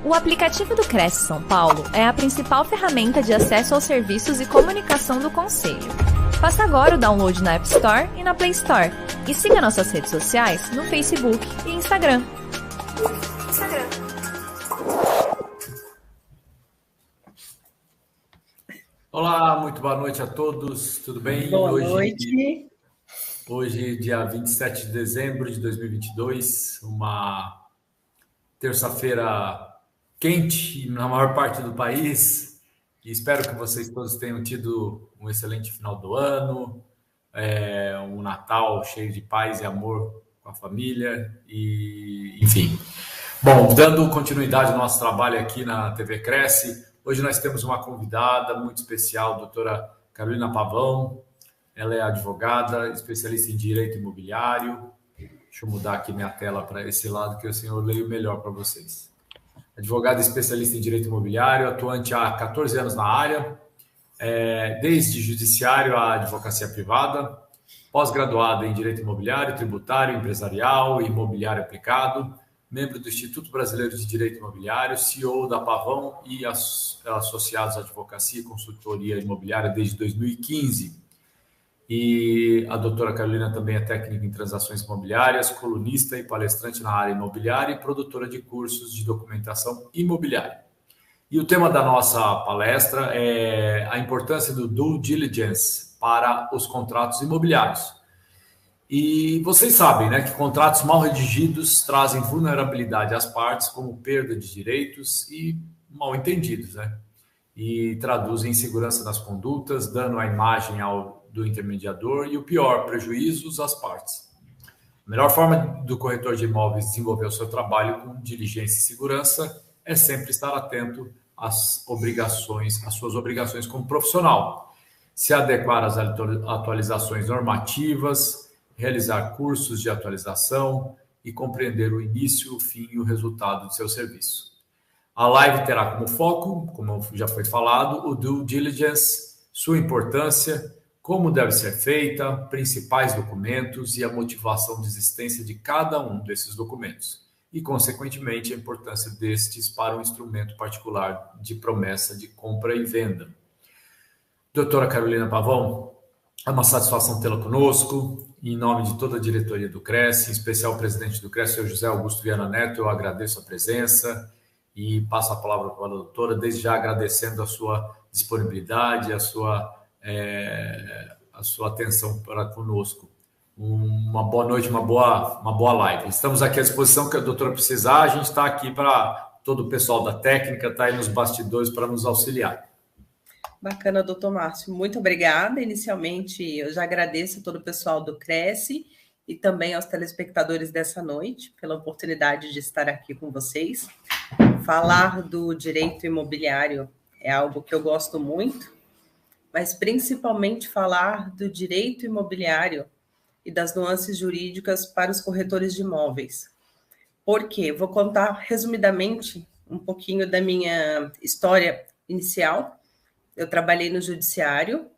O aplicativo do Cresce São Paulo é a principal ferramenta de acesso aos serviços e comunicação do Conselho. Faça agora o download na App Store e na Play Store. E siga nossas redes sociais no Facebook e Instagram. Olá, muito boa noite a todos, tudo bem? Boa noite. Hoje, dia 27 de dezembro de 2022, uma terça-feira quente na maior parte do país. E espero que vocês todos tenham tido um excelente final do ano, um Natal cheio de paz e amor com a família, e enfim. Bom, dando continuidade ao nosso trabalho aqui na TV Cresce, hoje nós temos uma convidada muito especial, a doutora Carolina Pavão. Ela é advogada, especialista em direito imobiliário. Deixa eu mudar aqui minha tela para esse lado, que assim eu leio melhor para vocês. Advogada especialista em direito imobiliário, atuante há 14 anos na área, desde judiciário à advocacia privada, pós-graduada em direito imobiliário, tributário, empresarial e imobiliário aplicado, membro do Instituto Brasileiro de Direito Imobiliário, CEO da Pavão e associados à advocacia e consultoria imobiliária desde 2015. E a doutora Carolina também é técnica em transações imobiliárias, colunista e palestrante na área imobiliária e produtora de cursos de documentação imobiliária. E o tema da nossa palestra é a importância do due diligence para os contratos imobiliários. E vocês sabem, né, que contratos mal redigidos trazem vulnerabilidade às partes, como perda de direitos e mal entendidos, né? E traduzem insegurança nas condutas, dano à imagem do intermediador e, o pior, prejuízos às partes. A melhor forma do corretor de imóveis desenvolver o seu trabalho com diligência e segurança é sempre estar atento às suas obrigações como profissional, se adequar às atualizações normativas, realizar cursos de atualização e compreender o início, o fim e o resultado do seu serviço. A live terá como foco, como já foi falado, o due diligence, sua importância, como deve ser feita, principais documentos e a motivação de existência de cada um desses documentos e, consequentemente, a importância destes para um instrumento particular de promessa de compra e venda. Doutora Carolina Pavão, é uma satisfação tê-la conosco. Em nome de toda a diretoria do Cresce, em especial o presidente do Cresce, o José Augusto Viana Neto, eu agradeço a presença e passo a palavra para a doutora, desde já agradecendo a sua disponibilidade, a sua atenção para conosco. Uma boa noite, uma boa live. Estamos aqui à disposição, que a doutora precisar, a gente está aqui para todo o pessoal da técnica, está aí nos bastidores para nos auxiliar. Bacana, doutor Márcio. Muito obrigada. Inicialmente, eu já agradeço a todo o pessoal do Cresce e também aos telespectadores dessa noite pela oportunidade de estar aqui com vocês. Falar do direito imobiliário é algo que eu gosto muito, mas principalmente falar do direito imobiliário e das nuances jurídicas para os corretores de imóveis. Por quê? Vou contar resumidamente um pouquinho da minha história inicial. Eu trabalhei no judiciário,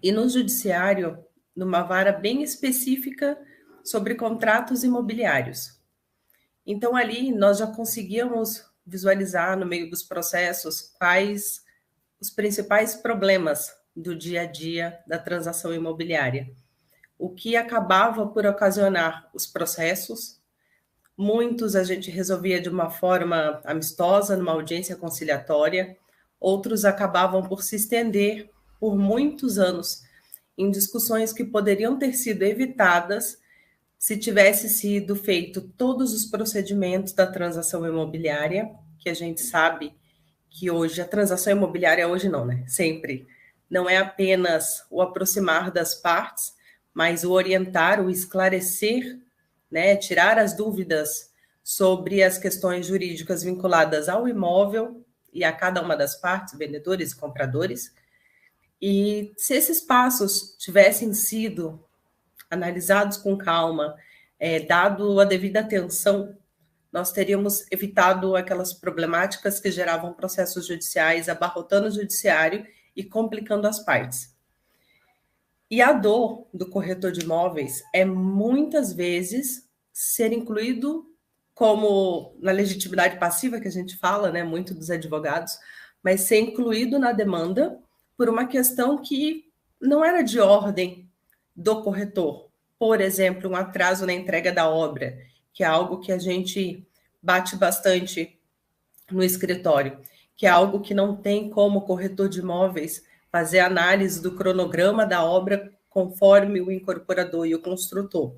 e no judiciário, numa vara bem específica sobre contratos imobiliários. Então, ali nós já conseguíamos visualizar no meio dos processos quais os principais problemas do dia a dia da transação imobiliária. O que acabava por ocasionar os processos. Muitos a gente resolvia de uma forma amistosa, numa audiência conciliatória. Outros acabavam por se estender por muitos anos em discussões que poderiam ter sido evitadas se tivesse sido feito todos os procedimentos da transação imobiliária, que a gente sabe que hoje, a transação imobiliária hoje não, né? Sempre. Não é apenas o aproximar das partes, mas o orientar, o esclarecer, né? Tirar as dúvidas sobre as questões jurídicas vinculadas ao imóvel e a cada uma das partes, vendedores e compradores. E se esses passos tivessem sido analisados com calma, dado a devida atenção, nós teríamos evitado aquelas problemáticas que geravam processos judiciais, abarrotando o judiciário e complicando as partes. E a dor do corretor de imóveis é, muitas vezes, ser incluído como na legitimidade passiva que a gente fala, né, muito dos advogados, mas ser incluído na demanda por uma questão que não era de ordem do corretor. Por exemplo, um atraso na entrega da obra, que é algo que a gente bate bastante no escritório, que é algo que não tem como o corretor de imóveis fazer análise do cronograma da obra conforme o incorporador e o construtor.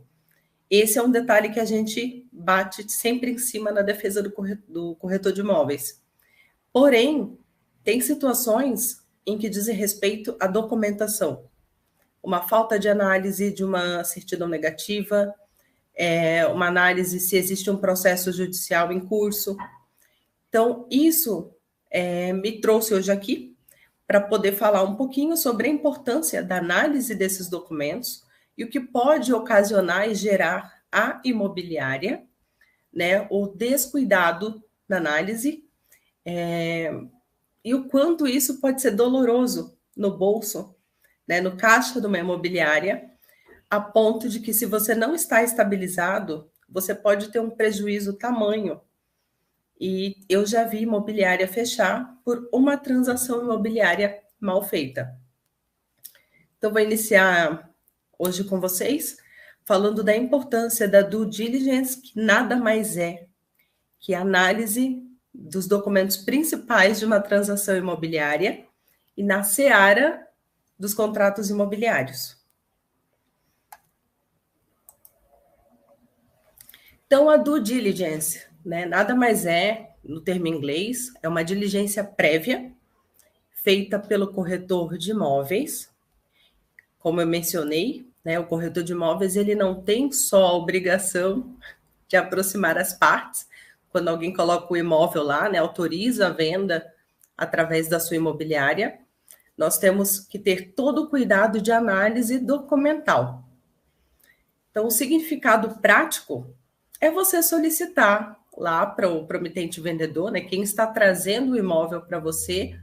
Esse é um detalhe que a gente bate sempre em cima na defesa do corretor de imóveis. Porém, tem situações em que dizem respeito à documentação. Uma falta de análise de uma certidão negativa, uma análise se existe um processo judicial em curso. Então, isso me trouxe hoje aqui para poder falar um pouquinho sobre a importância da análise desses documentos e o que pode ocasionar e gerar a imobiliária, né, o descuidado na análise, e o quanto isso pode ser doloroso no bolso, né, no caixa de uma imobiliária, a ponto de que, se você não está estabilizado, você pode ter um prejuízo tamanho. E eu já vi imobiliária fechar por uma transação imobiliária mal feita. Então, vou iniciar hoje com vocês falando da importância da due diligence, que nada mais é que a análise dos documentos principais de uma transação imobiliária e na seara dos contratos imobiliários. Então, a due diligence, né, nada mais é, no termo inglês, é uma diligência prévia feita pelo corretor de imóveis. Como eu mencionei, né, o corretor de imóveis ele não tem só a obrigação de aproximar as partes. Quando alguém coloca o imóvel lá, né, autoriza a venda através da sua imobiliária, nós temos que ter todo o cuidado de análise documental. Então, o significado prático é você solicitar lá para o promitente vendedor, né, quem está trazendo o imóvel para você,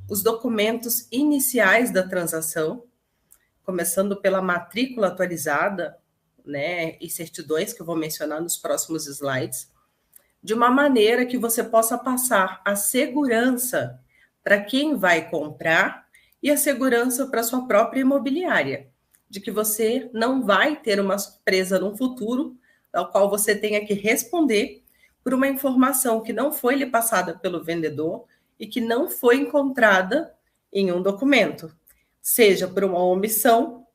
os documentos iniciais da transação, começando pela matrícula atualizada, né, e certidões, que eu vou mencionar nos próximos slides, de uma maneira que você possa passar a segurança para quem vai comprar e a segurança para sua própria imobiliária, de que você não vai ter uma surpresa no futuro, ao qual você tenha que responder por uma informação que não foi lhe passada pelo vendedor e que não foi encontrada em um documento, seja por uma omissão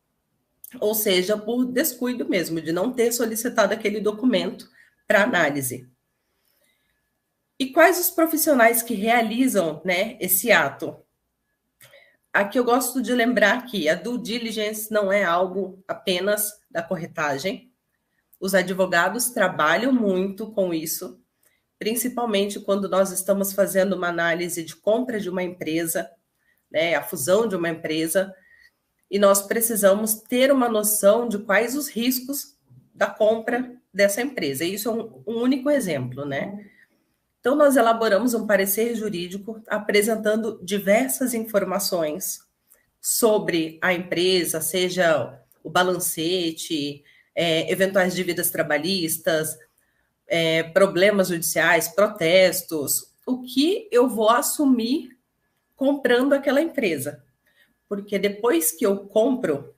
ou seja por descuido mesmo, de não ter solicitado aquele documento para análise. E quais os profissionais que realizam, né, esse ato? Aqui eu gosto de lembrar que a due diligence não é algo apenas da corretagem. Os advogados trabalham muito com isso, principalmente quando nós estamos fazendo uma análise de compra de uma empresa, né, a fusão de uma empresa, e nós precisamos ter uma noção de quais os riscos da compra dessa empresa. E isso é um único exemplo, né? Então, nós elaboramos um parecer jurídico apresentando diversas informações sobre a empresa, seja o balancete, eventuais dívidas trabalhistas, problemas judiciais, protestos, o que eu vou assumir comprando aquela empresa. Porque depois que eu compro,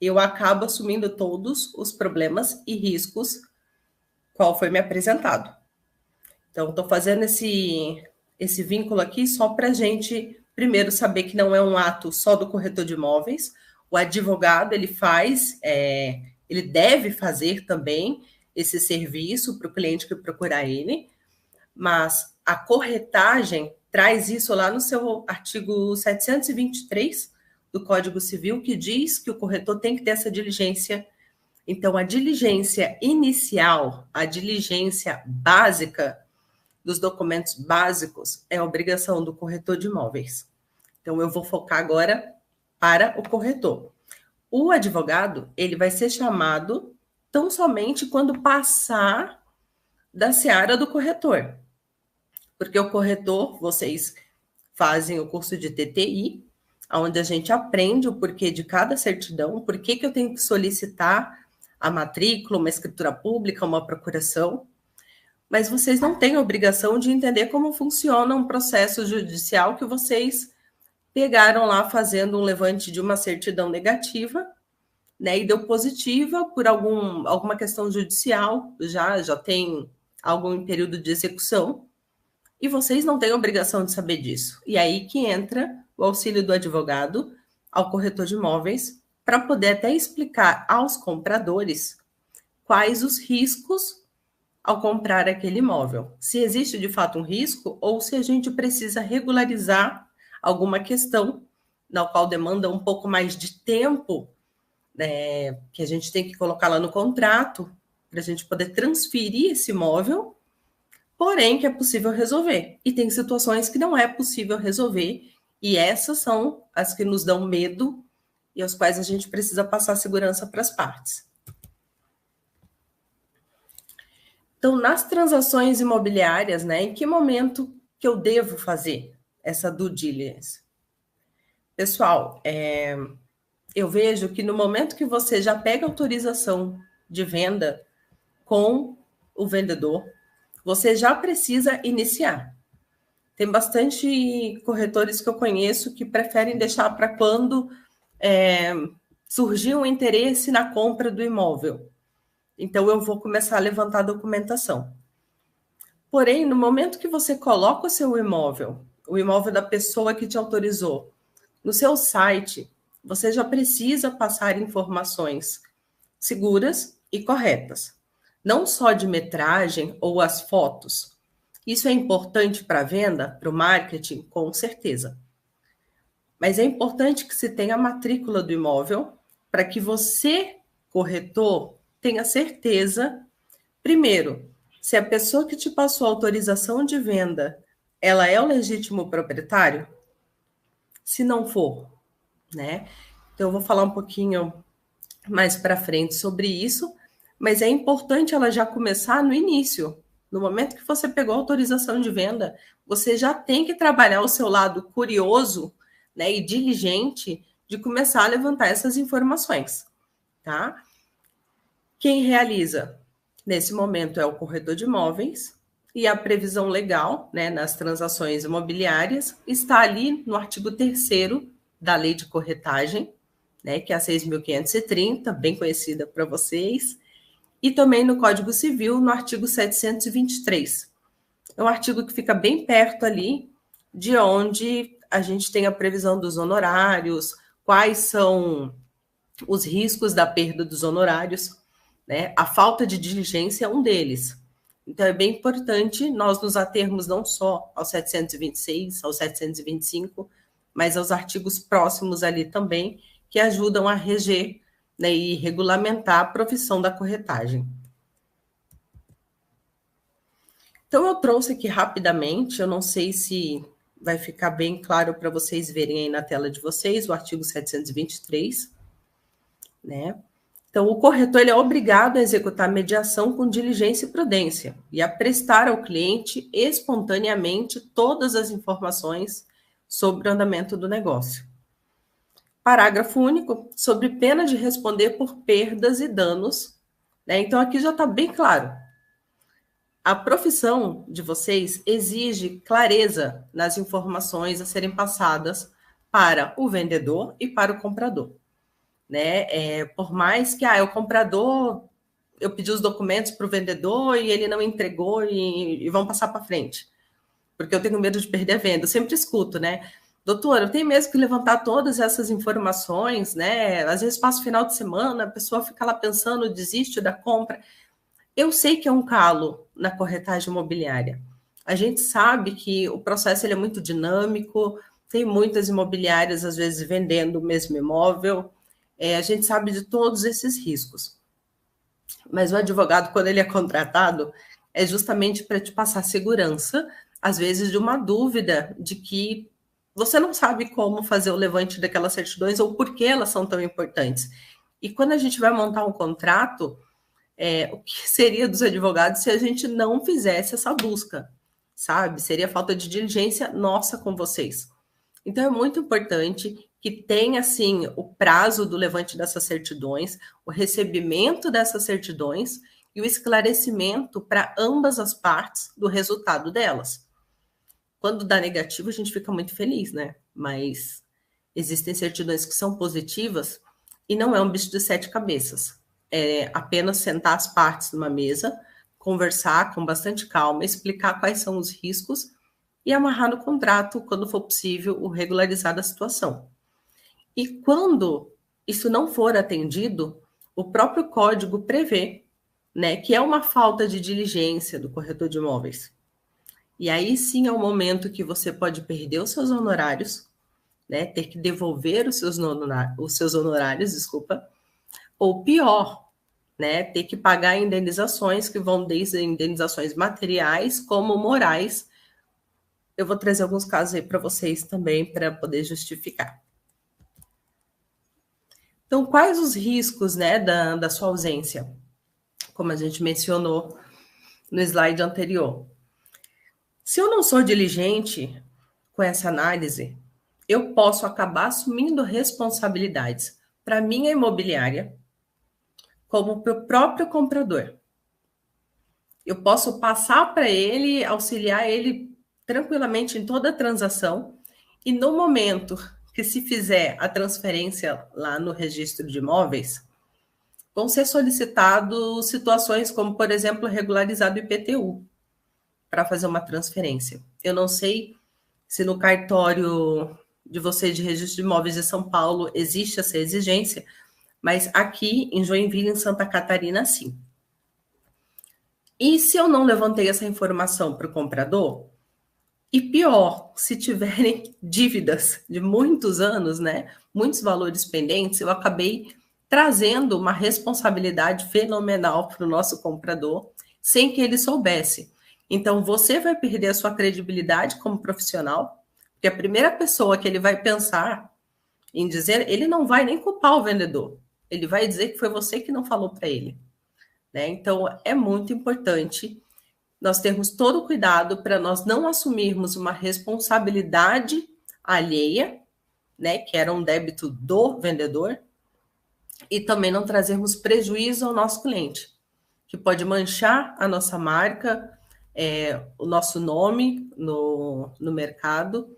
eu acabo assumindo todos os problemas e riscos qual foi me apresentado. Então, estou fazendo esse vínculo aqui só para a gente, primeiro, saber que não é um ato só do corretor de imóveis. O advogado, ele deve fazer também esse serviço para o cliente que procurar ele, mas a corretagem traz isso lá no seu artigo 723 do Código Civil, que diz que o corretor tem que ter essa diligência. Então, a diligência inicial, a diligência básica dos documentos básicos é a obrigação do corretor de imóveis. Então, eu vou focar agora para o corretor. O advogado, ele vai ser chamado tão somente quando passar da seara do corretor. Porque o corretor, vocês fazem o curso de TTI, onde a gente aprende o porquê de cada certidão, por que eu tenho que solicitar a matrícula, uma escritura pública, uma procuração. mas vocês não têm a obrigação de entender como funciona um processo judicial que vocês pegaram lá fazendo um levante de uma certidão negativa, né, e deu positiva por alguma questão judicial, já tem algo em período de execução, e vocês não têm obrigação de saber disso. E aí que entra o auxílio do advogado ao corretor de imóveis, para poder até explicar aos compradores quais os riscos ao comprar aquele imóvel. Se existe de fato um risco ou se a gente precisa regularizar alguma questão na qual demanda um pouco mais de tempo, né, que a gente tem que colocar lá no contrato para a gente poder transferir esse imóvel, porém que é possível resolver. E tem situações que não é possível resolver, e essas são as que nos dão medo e aos quais a gente precisa passar segurança para as partes. Então, nas transações imobiliárias, né, em que momento que eu devo fazer essa due diligence? Pessoal, eu vejo que no momento que você já pega autorização de venda com o vendedor, você já precisa iniciar. Tem bastante corretores que eu conheço que preferem deixar para quando surgir um interesse na compra do imóvel. Então, eu vou começar a levantar a documentação. Porém, no momento que você coloca o seu imóvel, o imóvel da pessoa que te autorizou, no seu site, você já precisa passar informações seguras e corretas. Não só de metragem ou as fotos. Isso é importante para a venda, para o marketing, com certeza. Mas é importante que se tenha a matrícula do imóvel para que você, corretor, tenha certeza, primeiro, se a pessoa que te passou a autorização de venda, ela é o legítimo proprietário? Se não for, né? Então, eu vou falar um pouquinho mais para frente sobre isso, mas é importante ela já começar no início. No momento que você pegou a autorização de venda, você já tem que trabalhar o seu lado curioso, né, e diligente de começar a levantar essas informações, tá? Quem realiza nesse momento é o corretor de imóveis e a previsão legal, né, nas transações imobiliárias está ali no artigo 3º da Lei de Corretagem, né, que é a 6.530, bem conhecida para vocês, e também no Código Civil, no artigo 723. É um artigo que fica bem perto ali de onde a gente tem a previsão dos honorários, quais são os riscos da perda dos honorários, né? A falta de diligência é um deles. Então, é bem importante nós nos atermos não só ao 726, ao 725, mas aos artigos próximos ali também, que ajudam a reger, né, e regulamentar a profissão da corretagem. Então, eu trouxe aqui rapidamente, eu não sei se vai ficar bem claro para vocês verem aí na tela de vocês, o artigo 723, né? Então, o corretor ele é obrigado a executar mediação com diligência e prudência e a prestar ao cliente espontaneamente todas as informações sobre o andamento do negócio. Parágrafo único, sobre pena de responder por perdas e danos, né? Então, aqui já está bem claro. A profissão de vocês exige clareza nas informações a serem passadas para o vendedor e para o comprador, né? Por mais que o comprador, eu pedi os documentos para o vendedor e ele não entregou e vão passar para frente, porque eu tenho medo de perder a venda. Eu sempre escuto, né? Doutora, eu tenho mesmo que levantar todas essas informações, né? Às vezes passa o final de semana, a pessoa fica lá pensando, desiste da compra. Eu sei que é um calo na corretagem imobiliária. A gente sabe que o processo ele é muito dinâmico, tem muitas imobiliárias, às vezes, vendendo o mesmo imóvel. A gente sabe de todos esses riscos. Mas o advogado, quando ele é contratado, é justamente para te passar segurança, às vezes, de uma dúvida de que você não sabe como fazer o levante daquelas certidões ou por que elas são tão importantes. E quando a gente vai montar um contrato, o que seria dos advogados se a gente não fizesse essa busca, sabe? Seria falta de diligência nossa com vocês. Então, é muito importante que tenha, assim, o prazo do levante dessas certidões, o recebimento dessas certidões e o esclarecimento para ambas as partes do resultado delas. Quando dá negativo, a gente fica muito feliz, né? Mas existem certidões que são positivas e não é um bicho de 7 cabeças. É apenas sentar as partes numa mesa, conversar com bastante calma, explicar quais são os riscos e amarrar no contrato, quando for possível, o regularizar da situação. E quando isso não for atendido, o próprio código prevê, né, que é uma falta de diligência do corretor de imóveis. E aí sim é o momento que você pode perder os seus honorários, né, ter que devolver os seus honorários, ou pior, né, ter que pagar indenizações que vão desde indenizações materiais como morais. Eu vou trazer alguns casos aí para vocês também para poder justificar. Então, quais os riscos, né, da sua ausência? Como a gente mencionou no slide anterior. Se eu não sou diligente com essa análise, eu posso acabar assumindo responsabilidades para minha imobiliária, como para o próprio comprador. Eu posso passar para ele, auxiliar ele tranquilamente em toda a transação, e no momento que se fizer a transferência lá no registro de imóveis, vão ser solicitadas situações como, por exemplo, regularizar o IPTU para fazer uma transferência. Eu não sei se no cartório de vocês de registro de imóveis de São Paulo existe essa exigência, mas aqui em Joinville, em Santa Catarina, sim. E se eu não levantei essa informação para o comprador, e pior, se tiverem dívidas de muitos anos, né, muitos valores pendentes, eu acabei trazendo uma responsabilidade fenomenal para o nosso comprador, sem que ele soubesse. Então, você vai perder a sua credibilidade como profissional, porque a primeira pessoa que ele vai pensar em dizer, ele não vai nem culpar o vendedor, ele vai dizer que foi você que não falou para ele, né? Então, é muito importante nós termos todo o cuidado para nós não assumirmos uma responsabilidade alheia, né, que era um débito do vendedor, e também não trazermos prejuízo ao nosso cliente, que pode manchar a nossa marca, o nosso nome no mercado,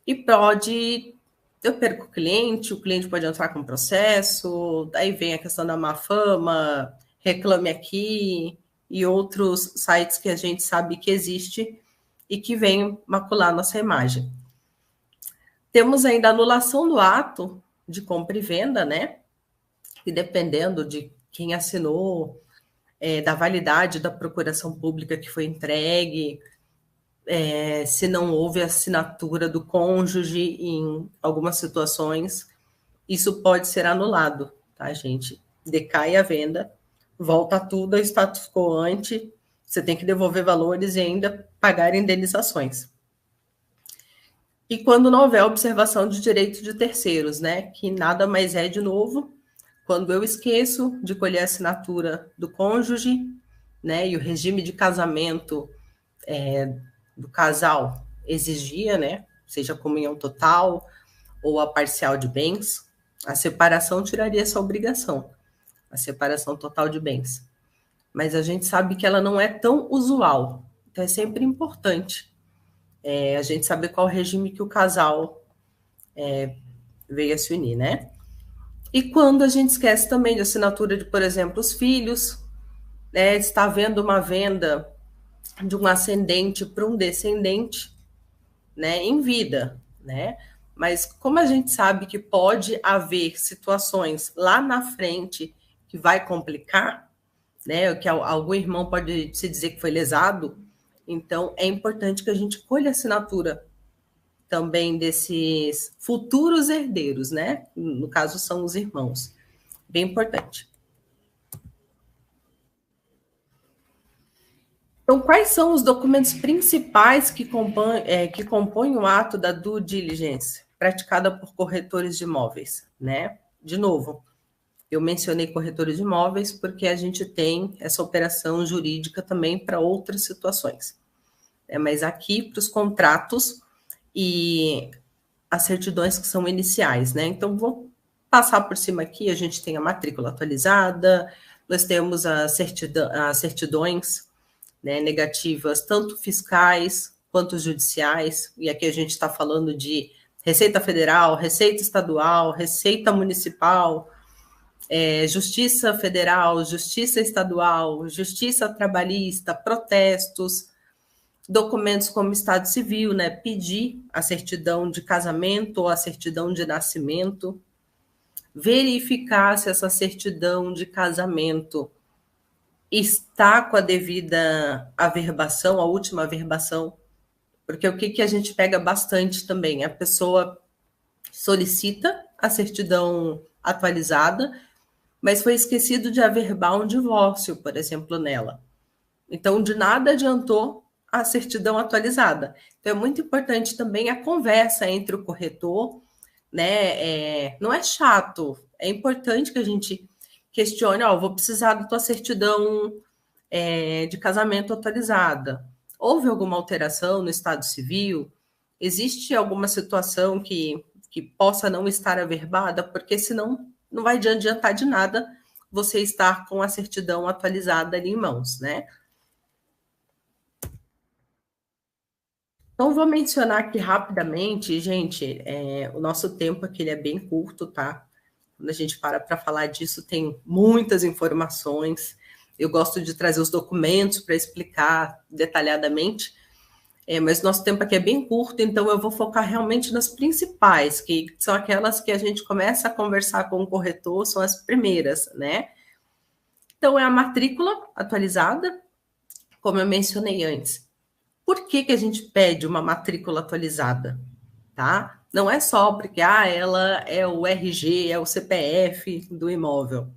e pode, eu perco o cliente pode entrar com processo, daí vem a questão da má fama, Reclame Aqui, e outros sites que a gente sabe que existe e que vem macular nossa imagem. Temos ainda a anulação do ato de compra e venda, né? E dependendo de quem assinou, da validade da procuração pública que foi entregue, se não houve assinatura do cônjuge em algumas situações, isso pode ser anulado, tá, gente? Decai a venda, volta tudo ao status quo ante, você tem que devolver valores e ainda pagar indenizações. E quando não houver observação de direito de terceiros, né, que nada mais é, de novo, quando eu esqueço de colher a assinatura do cônjuge, né, e o regime de casamento do casal exigia, né, seja a comunhão total ou a parcial de bens, a separação tiraria essa obrigação, a separação total de bens. Mas a gente sabe que ela não é tão usual, então é sempre importante a gente saber qual regime que o casal veio a se unir, né? E quando a gente esquece também de assinatura de, por exemplo, os filhos, né, está havendo uma venda de um ascendente para um descendente, né, em vida, né? Mas como a gente sabe que pode haver situações lá na frente que vai complicar, né, que algum irmão pode se dizer que foi lesado, então é importante que a gente colha a assinatura também desses futuros herdeiros, né? No caso, são os irmãos. Bem importante. Então, quais são os documentos principais que compõem o ato da due diligence, praticada por corretores de imóveis, né? De novo, eu mencionei corretores de imóveis porque a gente tem essa operação jurídica também para outras situações. Mas aqui, para os contratos e as certidões que são iniciais, né? Então, vou passar por cima aqui, a gente tem a matrícula atualizada, nós temos as certidões, né, negativas, tanto fiscais quanto judiciais, e aqui a gente está falando de Receita Federal, Receita Estadual, Receita Municipal, Justiça Federal, Justiça Estadual, Justiça Trabalhista, protestos, documentos como Estado Civil, né, pedir a certidão de casamento ou a certidão de nascimento, verificar se essa certidão de casamento está com a devida averbação, a última averbação, porque o que a gente pega bastante também, a pessoa solicita a certidão atualizada, mas foi esquecido de averbar um divórcio, por exemplo, nela. Então, de nada adiantou a certidão atualizada. Então, é muito importante também a conversa entre o corretor, né? Não é chato, é importante que a gente questione, vou precisar da tua certidão de casamento atualizada. Houve alguma alteração no Estado Civil? Existe alguma situação que possa não estar averbada? Porque senão não vai adiantar de nada você estar com a certidão atualizada ali em mãos, né? Então, vou mencionar aqui rapidamente, gente, o nosso tempo aqui ele é bem curto, tá? Quando a gente para falar disso, tem muitas informações. Eu gosto de trazer os documentos para explicar detalhadamente, mas nosso tempo aqui é bem curto, então eu vou focar realmente nas principais, que são aquelas que a gente começa a conversar com o corretor, são as primeiras, né? Então, é a matrícula atualizada, como eu mencionei antes. Por que a gente pede uma matrícula atualizada? Tá? Não é só porque ela é o RG, é o CPF do imóvel.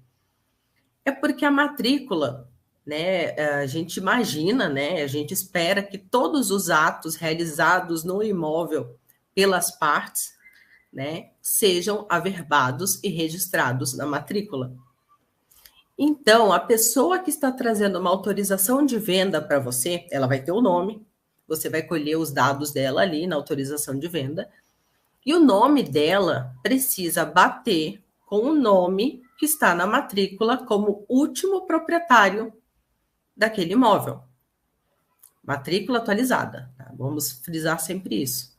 É porque a matrícula, né, a gente imagina, né, a gente espera que todos os atos realizados no imóvel pelas partes, né, sejam averbados e registrados na matrícula. Então, a pessoa que está trazendo uma autorização de venda para você, ela vai ter o nome, você vai colher os dados dela ali na autorização de venda, e o nome dela precisa bater com o nome que está na matrícula como último proprietário daquele imóvel. Matrícula atualizada, tá? Vamos frisar sempre isso.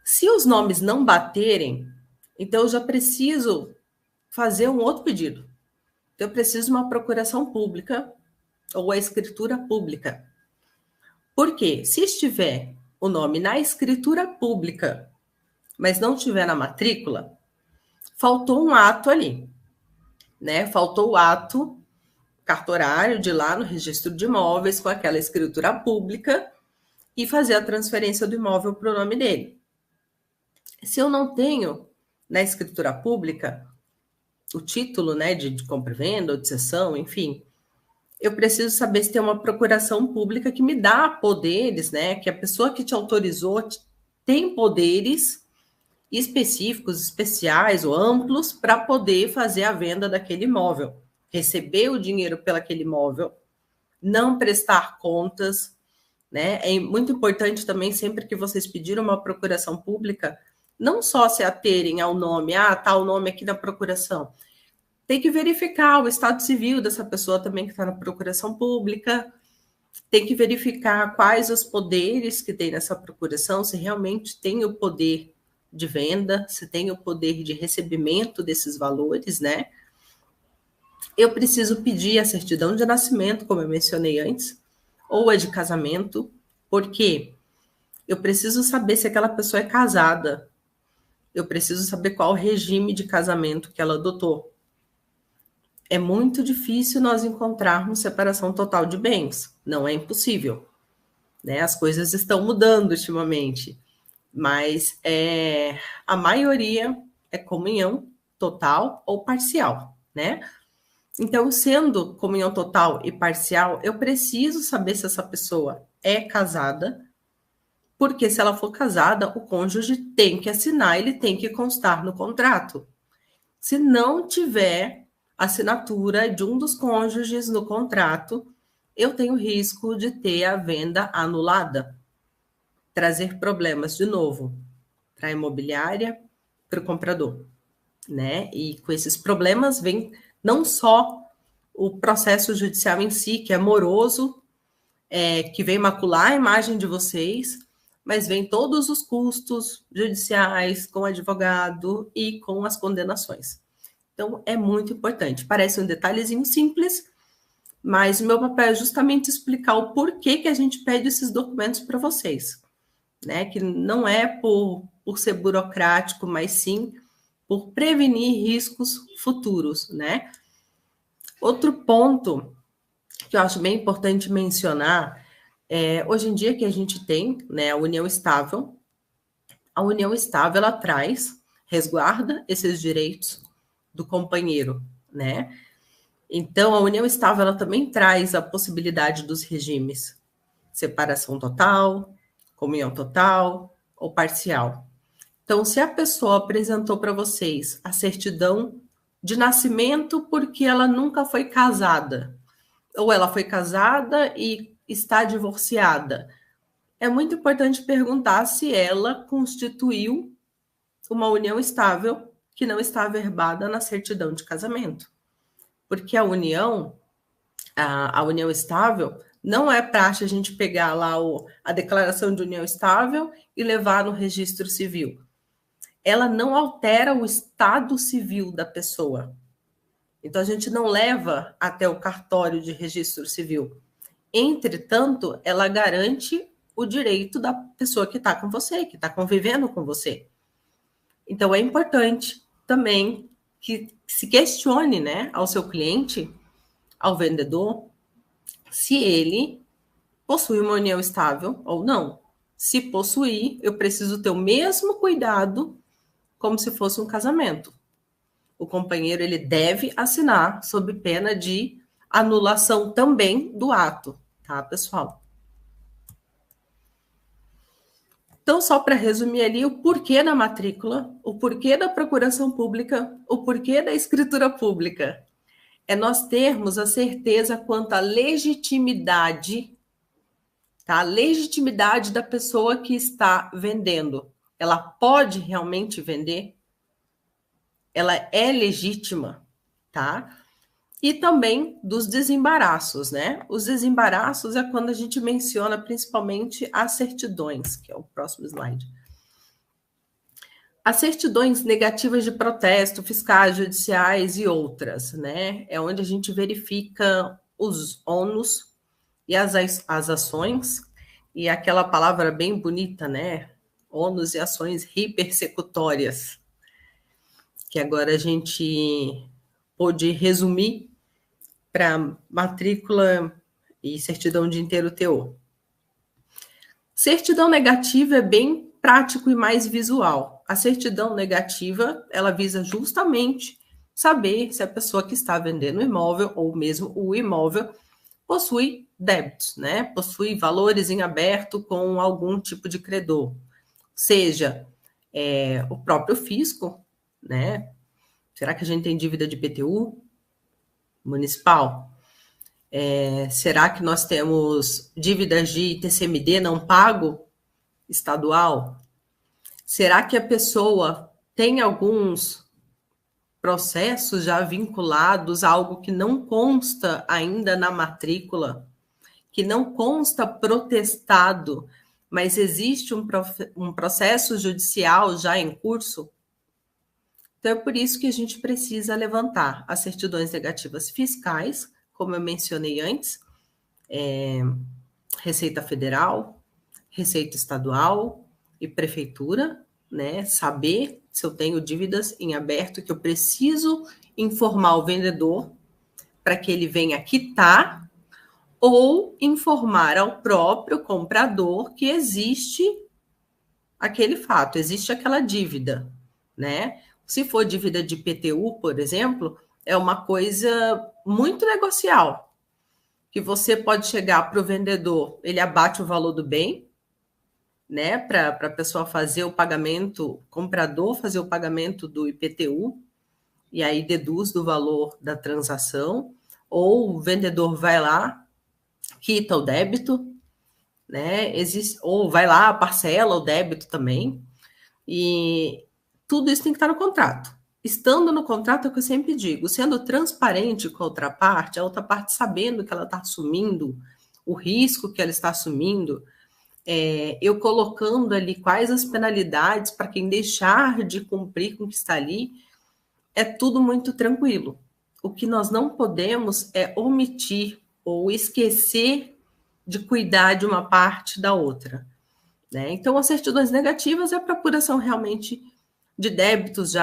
Se os nomes não baterem, então eu já preciso fazer um outro pedido. Então, eu preciso de uma procuração pública ou a escritura pública. Por quê? Se estiver o nome na escritura pública, mas não estiver na matrícula, faltou um ato ali, né? Faltou o ato cartorário de ir lá no registro de imóveis com aquela escritura pública e fazer a transferência do imóvel para o nome dele. Se eu não tenho na escritura pública o título, né, de compra e venda ou de cessão, enfim, eu preciso saber se tem uma procuração pública que me dá poderes, né, que a pessoa que te autorizou tem poderes específicos, especiais ou amplos para poder fazer a venda daquele imóvel, receber o dinheiro pelaquele imóvel, não prestar contas, né? É muito importante também, sempre que vocês pedirem uma procuração pública, não só se aterem ao nome, tá o nome aqui na procuração, tem que verificar o estado civil dessa pessoa também que está na procuração pública, tem que verificar quais os poderes que tem nessa procuração, se realmente tem o poder de venda, se tem o poder de recebimento desses valores, né? Eu preciso pedir a certidão de nascimento, como eu mencionei antes, ou a de casamento, porque eu preciso saber se aquela pessoa é casada, eu preciso saber qual o regime de casamento que ela adotou. É muito difícil nós encontrarmos separação total de bens, não é impossível, né? As coisas estão mudando ultimamente, mas a maioria é comunhão total ou parcial, né? Então, sendo comunhão total e parcial, eu preciso saber se essa pessoa é casada, porque se ela for casada, o cônjuge tem que assinar, ele tem que constar no contrato. Se não tiver assinatura de um dos cônjuges no contrato, eu tenho risco de ter a venda anulada, trazer problemas de novo para a imobiliária, para o comprador, né? E com esses problemas vem não só o processo judicial em si, que é moroso, que vem macular a imagem de vocês, mas vem todos os custos judiciais com o advogado e com as condenações. Então, é muito importante. Parece um detalhezinho simples, mas o meu papel é justamente explicar o porquê que a gente pede esses documentos para vocês, né? Que não é por ser burocrático, mas sim por prevenir riscos futuros, né? Outro ponto que eu acho bem importante mencionar hoje em dia que a gente tem, né, a união estável. A união estável, ela resguarda esses direitos do companheiro, né? Então, a união estável, ela também traz a possibilidade dos regimes separação total, comunhão total ou parcial. Então, se a pessoa apresentou para vocês a certidão de nascimento porque ela nunca foi casada, ou ela foi casada e está divorciada, é muito importante perguntar se ela constituiu uma união estável que não está averbada na certidão de casamento. Porque a união estável, não é praxe a gente pegar lá a declaração de união estável e levar no registro civil. Ela não altera o estado civil da pessoa. Então, a gente não leva até o cartório de registro civil. Entretanto, ela garante o direito da pessoa que está com você, que está convivendo com você. Então, é importante também que se questione, né, ao seu cliente, ao vendedor, se ele possui uma união estável ou não. Se possuir, eu preciso ter o mesmo cuidado como se fosse um casamento. O companheiro, ele deve assinar sob pena de anulação também do ato, tá, pessoal? Então, só para resumir ali, o porquê da matrícula, o porquê da procuração pública, o porquê da escritura pública. É nós termos a certeza quanto à legitimidade, tá? A legitimidade da pessoa que está vendendo. Ela pode realmente vender? Ela é legítima, tá? E também dos desembaraços, né? Os desembaraços é quando a gente menciona principalmente as certidões, que é o próximo slide. As certidões negativas de protesto, fiscais, judiciais e outras, né? É onde a gente verifica os ônus e as ações, e aquela palavra bem bonita, né? Ônus e ações hipersecutórias, que agora a gente pôde resumir para matrícula e certidão de inteiro teor. Certidão negativa é bem prático e mais visual. A certidão negativa, ela visa justamente saber se a pessoa que está vendendo o imóvel, ou mesmo o imóvel, possui débitos, né? Possui valores em aberto com algum tipo de credor. Seja o próprio fisco, né? Será que a gente tem dívida de IPTU municipal? Será que nós temos dívidas de TCMD não pago estadual? Será que a pessoa tem alguns processos já vinculados a algo que não consta ainda na matrícula, que não consta protestado, mas existe um processo judicial já em curso? Então, é por isso que a gente precisa levantar as certidões negativas fiscais, como eu mencionei antes, Receita Federal, Receita Estadual e Prefeitura, né? Saber se eu tenho dívidas em aberto, que eu preciso informar o vendedor para que ele venha quitar, ou informar ao próprio comprador que existe aquele fato, existe aquela dívida, né? Se for dívida de IPTU, por exemplo, é uma coisa muito negocial, que você pode chegar para o vendedor, ele abate o valor do bem, né, para a pessoa fazer o pagamento, comprador fazer o pagamento do IPTU, e aí deduz do valor da transação, ou o vendedor vai lá, quita o débito, né, ou vai lá, parcela o débito também, e tudo isso tem que estar no contrato. estando no contrato, é o que eu sempre digo, sendo transparente com a outra parte sabendo que ela está assumindo o risco que ela está assumindo, eu colocando ali quais as penalidades para quem deixar de cumprir com o que está ali, é tudo muito tranquilo. O que nós não podemos é omitir ou esquecer de cuidar de uma parte da outra, né? Então, as certidões negativas é a procuração realmente de débitos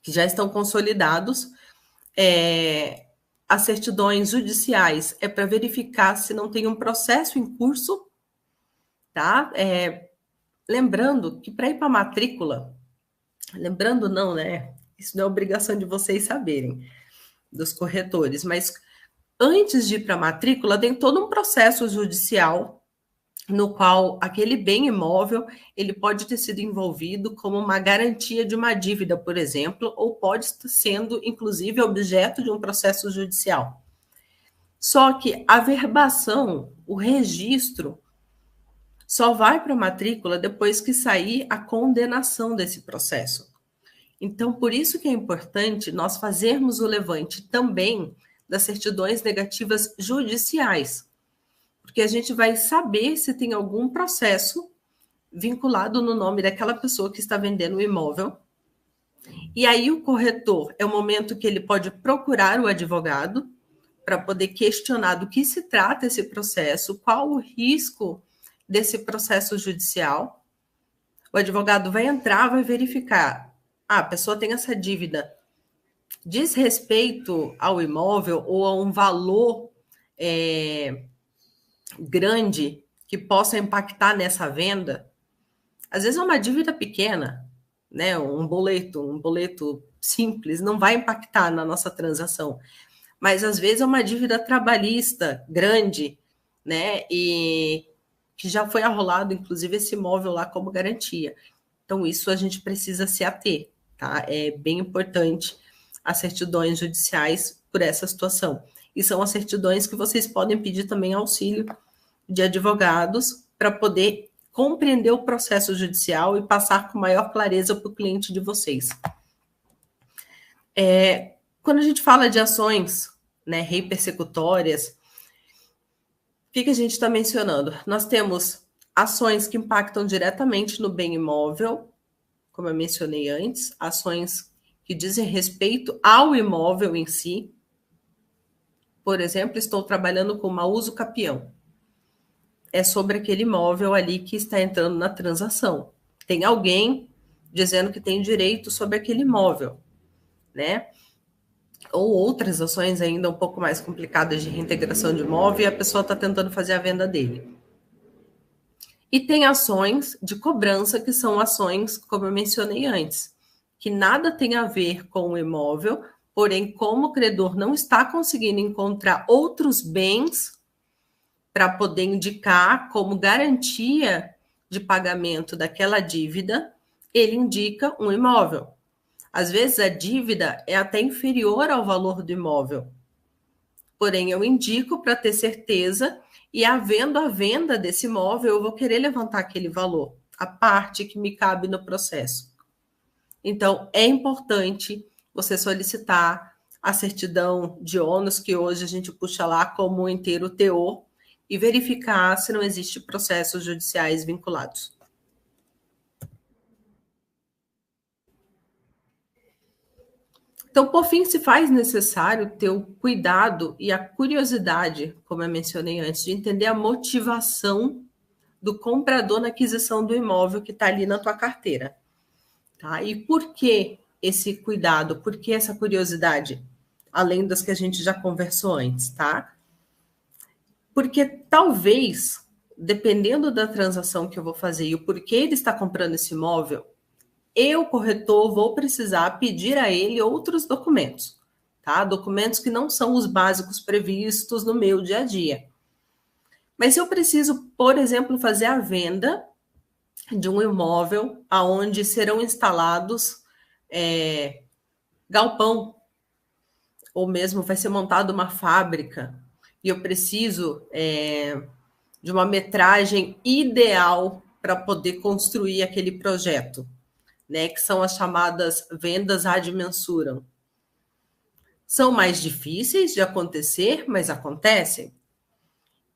que já estão consolidados. As certidões judiciais é para verificar se não tem um processo em curso, tá? Lembrando que para ir para a matrícula, lembrando não, né? Isso não é obrigação de vocês saberem, dos corretores, mas antes de ir para a matrícula, tem todo um processo judicial no qual aquele bem imóvel ele pode ter sido envolvido como uma garantia de uma dívida, por exemplo, ou pode estar sendo, inclusive, objeto de um processo judicial. Só que a verbação, o registro, só vai para a matrícula depois que sair a condenação desse processo. Então, por isso que é importante nós fazermos o levante também das certidões negativas judiciais, porque a gente vai saber se tem algum processo vinculado no nome daquela pessoa que está vendendo o imóvel. E aí o corretor é o momento que ele pode procurar o advogado para poder questionar do que se trata esse processo, qual o risco desse processo judicial. O advogado vai entrar, vai verificar. A pessoa tem essa dívida. Diz respeito ao imóvel ou a um valor grande que possa impactar nessa venda. Às vezes é uma dívida pequena, né? Um boleto simples não vai impactar na nossa transação. Mas às vezes é uma dívida trabalhista grande, né? E que já foi arrolado, inclusive, esse imóvel lá como garantia. Então, isso a gente precisa se ater, tá? É bem importante as certidões judiciais por essa situação. E são as certidões que vocês podem pedir também auxílio de advogados para poder compreender o processo judicial e passar com maior clareza para o cliente de vocês. Quando a gente fala de ações, né, rei persecutórias, o que a gente está mencionando? Nós temos ações que impactam diretamente no bem imóvel, como eu mencionei antes, ações que dizem respeito ao imóvel em si. Por exemplo, estou trabalhando com uma uso capião. É sobre aquele imóvel ali que está entrando na transação. Tem alguém dizendo que tem direito sobre aquele imóvel, né? Ou outras ações ainda um pouco mais complicadas de reintegração de imóvel e a pessoa está tentando fazer a venda dele. E tem ações de cobrança, que são ações, como eu mencionei antes, que nada tem a ver com o imóvel, porém, como o credor não está conseguindo encontrar outros bens para poder indicar como garantia de pagamento daquela dívida, ele indica um imóvel. Às vezes a dívida é até inferior ao valor do imóvel. Porém, eu indico para ter certeza e, havendo a venda desse imóvel, eu vou querer levantar aquele valor, a parte que me cabe no processo. Então, é importante você solicitar a certidão de ônus, que hoje a gente puxa lá como inteiro teor, e verificar se não existe processos judiciais vinculados. Então, por fim, se faz necessário ter o cuidado e a curiosidade, como eu mencionei antes, de entender a motivação do comprador na aquisição do imóvel que está ali na tua carteira. Tá? E por que esse cuidado? Por que essa curiosidade? Além das que a gente já conversou antes, tá? Porque talvez, dependendo da transação que eu vou fazer e o porquê ele está comprando esse imóvel, eu, corretor, vou precisar pedir a ele outros documentos, tá? Documentos que não são os básicos previstos no meu dia a dia. Mas se eu preciso, por exemplo, fazer a venda de um imóvel onde serão instalados galpão, ou mesmo vai ser montada uma fábrica, e eu preciso de uma metragem ideal para poder construir aquele projeto. né, que são as chamadas vendas ad mensuram. São mais difíceis de acontecer, mas acontecem.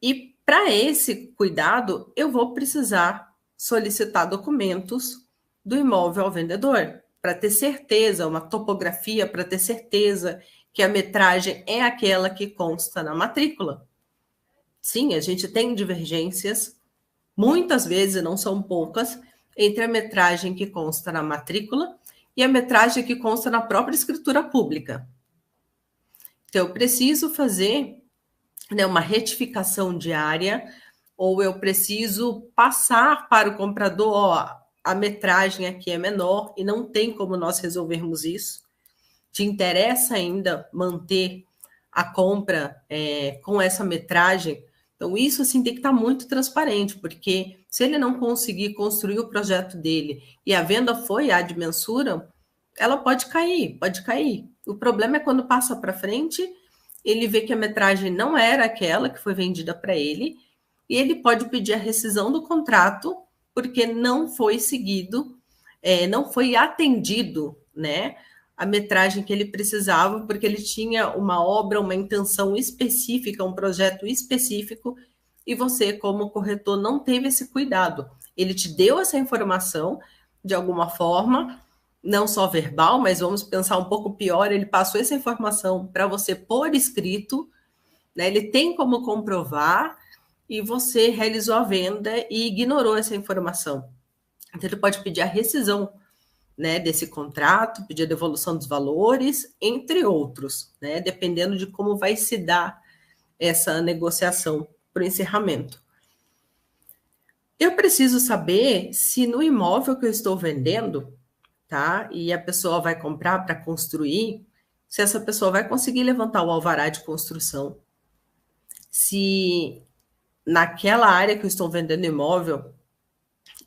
E para esse cuidado, eu vou precisar solicitar documentos do imóvel ao vendedor, para ter certeza, uma topografia, para ter certeza que a metragem é aquela que consta na matrícula. Sim, a gente tem divergências, muitas vezes, não são poucas, entre a metragem que consta na matrícula e a metragem que consta na própria escritura pública. Então, eu preciso fazer, né, uma retificação diária, ou eu preciso passar para o comprador, ó, a metragem aqui é menor e não tem como nós resolvermos isso. Te interessa ainda manter a compra com essa metragem? Então, isso assim, tem que estar muito transparente, porque se ele não conseguir construir o projeto dele e a venda foi ad mensuram, ela pode cair, pode cair. O problema é quando passa para frente, ele vê que a metragem não era aquela que foi vendida para ele, e ele pode pedir a rescisão do contrato, porque não foi seguido, não foi atendido, né, a metragem que ele precisava, porque ele tinha uma obra, uma intenção específica, um projeto específico, e você, como corretor, não teve esse cuidado. Ele te deu essa informação, de alguma forma, não só verbal, mas vamos pensar um pouco pior, ele passou essa informação para você por escrito, né? Ele tem como comprovar, e você realizou a venda e ignorou essa informação. Então, ele pode pedir a rescisão, né, desse contrato, pedir a devolução dos valores, entre outros, né, dependendo de como vai se dar essa negociação para o encerramento. Eu preciso saber se no imóvel que eu estou vendendo, tá, e a pessoa vai comprar para construir, se essa pessoa vai conseguir levantar o alvará de construção, se naquela área que eu estou vendendo imóvel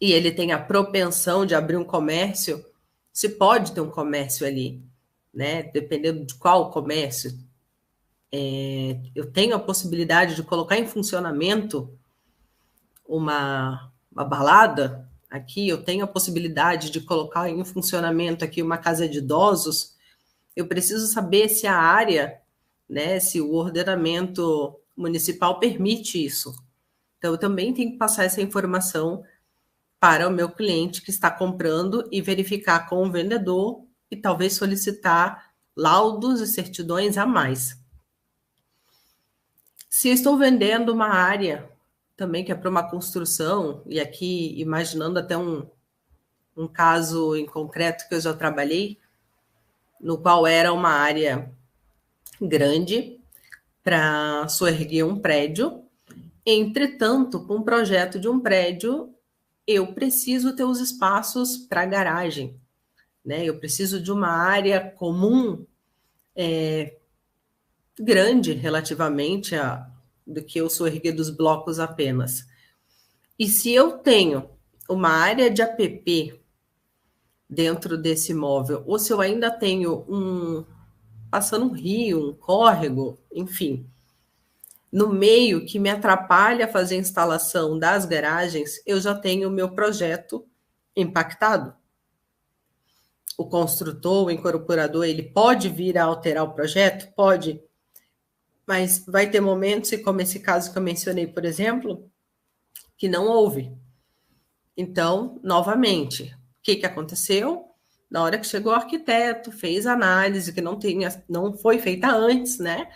e ele tem a propensão de abrir um comércio, se pode ter um comércio ali, né? Dependendo de qual comércio. Eu tenho a possibilidade de colocar em funcionamento uma balada aqui, eu tenho a possibilidade de colocar em funcionamento aqui uma casa de idosos. Eu preciso saber se a área, né, se o ordenamento municipal permite isso. Então, eu também tenho que passar essa informação para o meu cliente que está comprando e verificar com o vendedor e talvez solicitar laudos e certidões a mais. Se eu estou vendendo uma área também que é para uma construção, e aqui imaginando até um caso em concreto que eu já trabalhei, no qual era uma área grande para soerguer um prédio. Entretanto, com o projeto de um prédio, eu preciso ter os espaços para garagem, né? Eu preciso de uma área comum grande relativamente do que eu soerguer dos blocos apenas. E se eu tenho uma área de APP dentro desse imóvel, ou se eu ainda tenho passando um rio, um córrego, enfim, no meio que me atrapalha fazer a instalação das garagens, eu já tenho o meu projeto impactado. O construtor, o incorporador, ele pode vir a alterar o projeto? Pode. Mas vai ter momentos, e como esse caso que eu mencionei, por exemplo, que não houve. Então, novamente, o que aconteceu? Na hora que chegou o arquiteto, fez a análise, que não foi feita antes, né?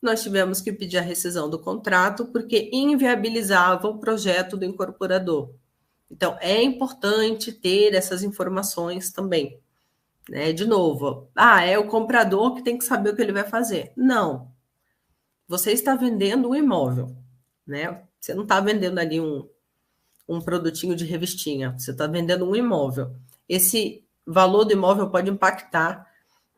Nós tivemos que pedir a rescisão do contrato porque inviabilizava o projeto do incorporador. Então, é importante ter essas informações também, né? De novo, é o comprador que tem que saber o que ele vai fazer. Não. Você está vendendo um imóvel, né? Você não está vendendo ali um produtinho de revistinha, você está vendendo um imóvel. Esse valor do imóvel pode impactar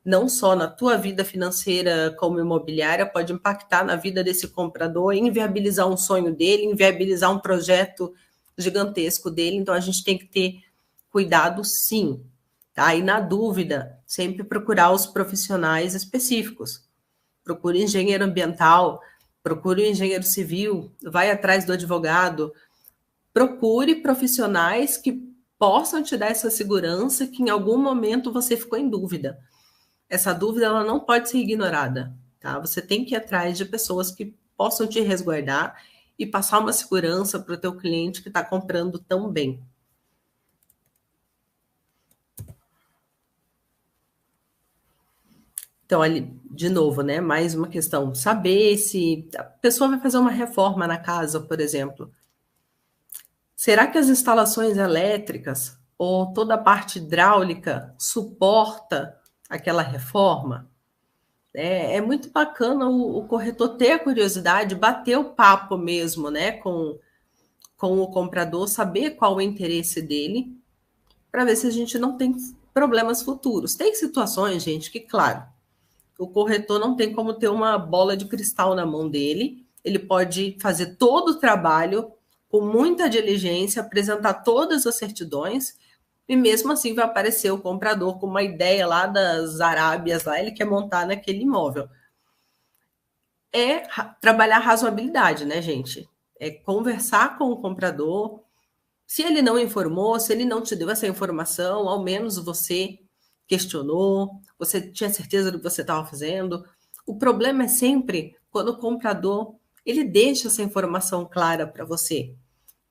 não só na tua vida financeira como imobiliária, pode impactar na vida desse comprador, inviabilizar um sonho dele, inviabilizar um projeto gigantesco dele. Então, a gente tem que ter cuidado, sim. Tá? E, na dúvida, sempre procurar os profissionais específicos. Procure engenheiro ambiental, procure engenheiro civil, vai atrás do advogado, procure profissionais que possam te dar essa segurança que em algum momento você ficou em dúvida. Essa dúvida ela não pode ser ignorada, tá? Você tem que ir atrás de pessoas que possam te resguardar e passar uma segurança para o teu cliente que está comprando tão bem. Então, ali, de novo, né? Mais uma questão. Saber se a pessoa vai fazer uma reforma na casa, por exemplo. Será que as instalações elétricas ou toda a parte hidráulica suporta aquela reforma? É muito bacana o corretor ter a curiosidade, bater o papo mesmo, né, com o comprador, saber qual o interesse dele, para ver se a gente não tem problemas futuros. Tem situações, gente, que, claro, o corretor não tem como ter uma bola de cristal na mão dele, ele pode fazer todo o trabalho com muita diligência, apresentar todas as certidões, e mesmo assim vai aparecer o comprador com uma ideia lá das Arábias, lá ele quer montar naquele imóvel. É trabalhar a razoabilidade, né, gente? É conversar com o comprador. Se ele não informou, se ele não te deu essa informação, ao menos você questionou, você tinha certeza do que você estava fazendo. O problema é sempre quando o comprador ele deixa essa informação clara para você.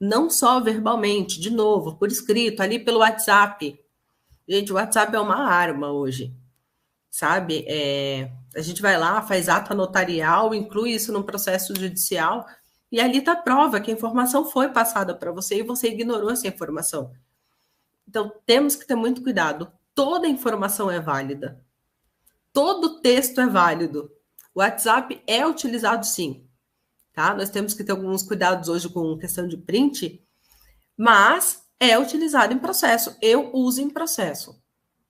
Não só verbalmente, de novo, por escrito, ali pelo WhatsApp. Gente, o WhatsApp é uma arma hoje, sabe? A gente vai lá, faz ata notarial, inclui isso no processo judicial, e ali está a prova que a informação foi passada para você e você ignorou essa informação. Então, temos que ter muito cuidado. Toda informação é válida. Todo texto é válido. O WhatsApp é utilizado, sim. Tá? Nós temos que ter alguns cuidados hoje com questão de print, mas é utilizado em processo. Eu uso em processo.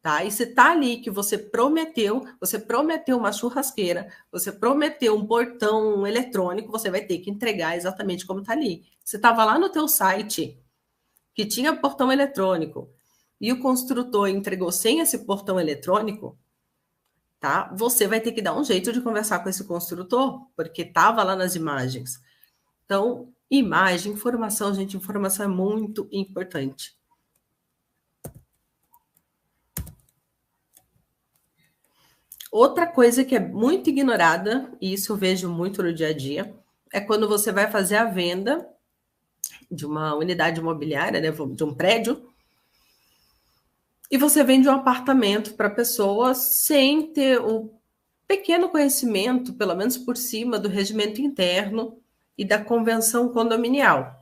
Tá? E se está ali que você prometeu uma churrasqueira, você prometeu um portão eletrônico, você vai ter que entregar exatamente como está ali. Você estava lá no teu site que tinha portão eletrônico e o construtor entregou sem esse portão eletrônico, tá? Você vai ter que dar um jeito de conversar com esse construtor, porque estava lá nas imagens. Então, imagem, informação, gente, informação é muito importante. Outra coisa que é muito ignorada, e isso eu vejo muito no dia a dia, é quando você vai fazer a venda de uma unidade imobiliária, né, de um prédio, e você vende um apartamento para a pessoa sem ter o pequeno conhecimento, pelo menos por cima, do regimento interno e da convenção condominial.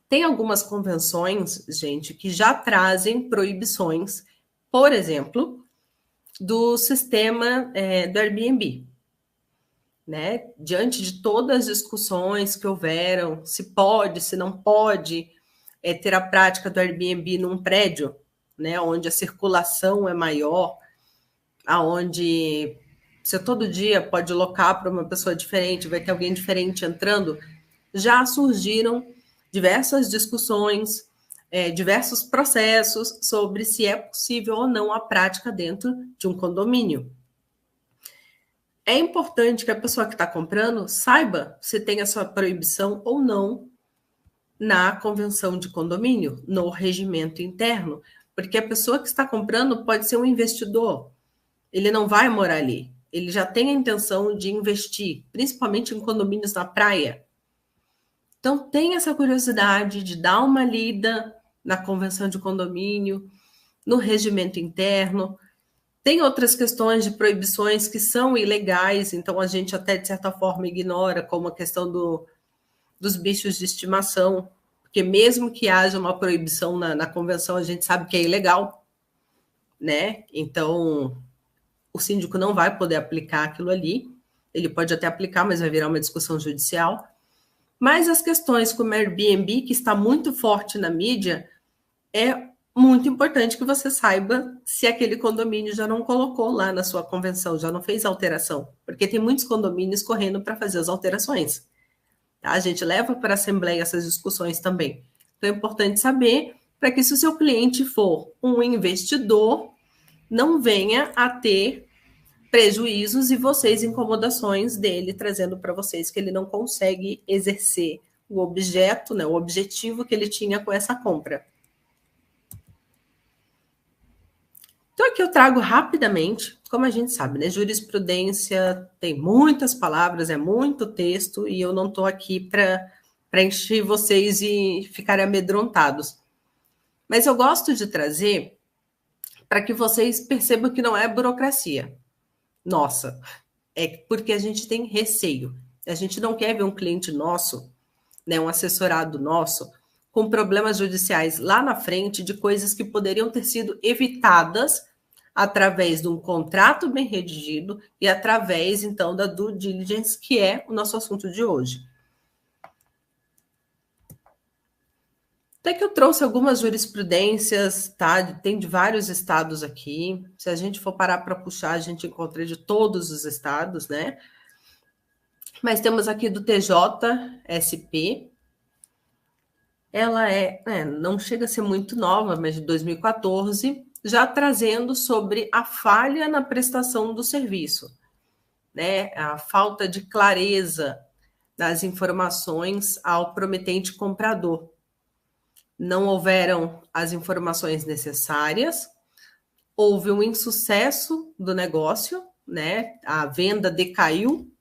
Tem algumas convenções, gente, que já trazem proibições, por exemplo, do sistema do Airbnb. Né? Diante de todas as discussões que houveram, se pode, se não pode ter a prática do Airbnb num prédio, né, onde a circulação é maior, aonde você todo dia pode locar para uma pessoa diferente, vai ter alguém diferente entrando, já surgiram diversas discussões, diversos processos sobre se é possível ou não a prática dentro de um condomínio. É importante que a pessoa que está comprando saiba se tem a sua proibição ou não na convenção de condomínio, no regimento interno, porque a pessoa que está comprando pode ser um investidor, ele não vai morar ali, ele já tem a intenção de investir, principalmente em condomínios na praia. Então, tem essa curiosidade de dar uma lida na convenção de condomínio, no regimento interno. Tem outras questões de proibições que são ilegais, então a gente até, de certa forma, ignora, como a questão dos bichos de estimação, porque mesmo que haja uma proibição na convenção, a gente sabe que é ilegal, né? Então, o síndico não vai poder aplicar aquilo ali, ele pode até aplicar, mas vai virar uma discussão judicial. Mas as questões como Airbnb, que está muito forte na mídia, é muito importante que você saiba se aquele condomínio já não colocou lá na sua convenção, já não fez alteração, porque tem muitos condomínios correndo para fazer as alterações. Tá? A gente leva para a Assembleia essas discussões também. Então é importante saber para que se o seu cliente for um investidor, não venha a ter prejuízos e vocês incomodações dele, trazendo para vocês que ele não consegue exercer o objeto, né, o objetivo que ele tinha com essa compra. Então, aqui eu trago rapidamente, como a gente sabe, né? Jurisprudência tem muitas palavras, é muito texto, e eu não estou aqui para encher vocês e ficarem amedrontados. Mas eu gosto de trazer para que vocês percebam que não é burocracia. Nossa, é porque a gente tem receio. A gente não quer ver um cliente nosso, né, um assessorado nosso, com problemas judiciais lá na frente de coisas que poderiam ter sido evitadas através de um contrato bem redigido e através, então, da due diligence, que é o nosso assunto de hoje. Até que eu trouxe algumas jurisprudências, tá? Tem de vários estados aqui. Se a gente for parar para puxar, a gente encontra de todos os estados, né? Mas temos aqui do TJSP. Ela não chega a ser muito nova, mas de 2014, já trazendo sobre a falha na prestação do serviço, né? A falta de clareza das informações ao prometente comprador. Não houveram as informações necessárias, houve um insucesso do negócio, né? A venda decaiu,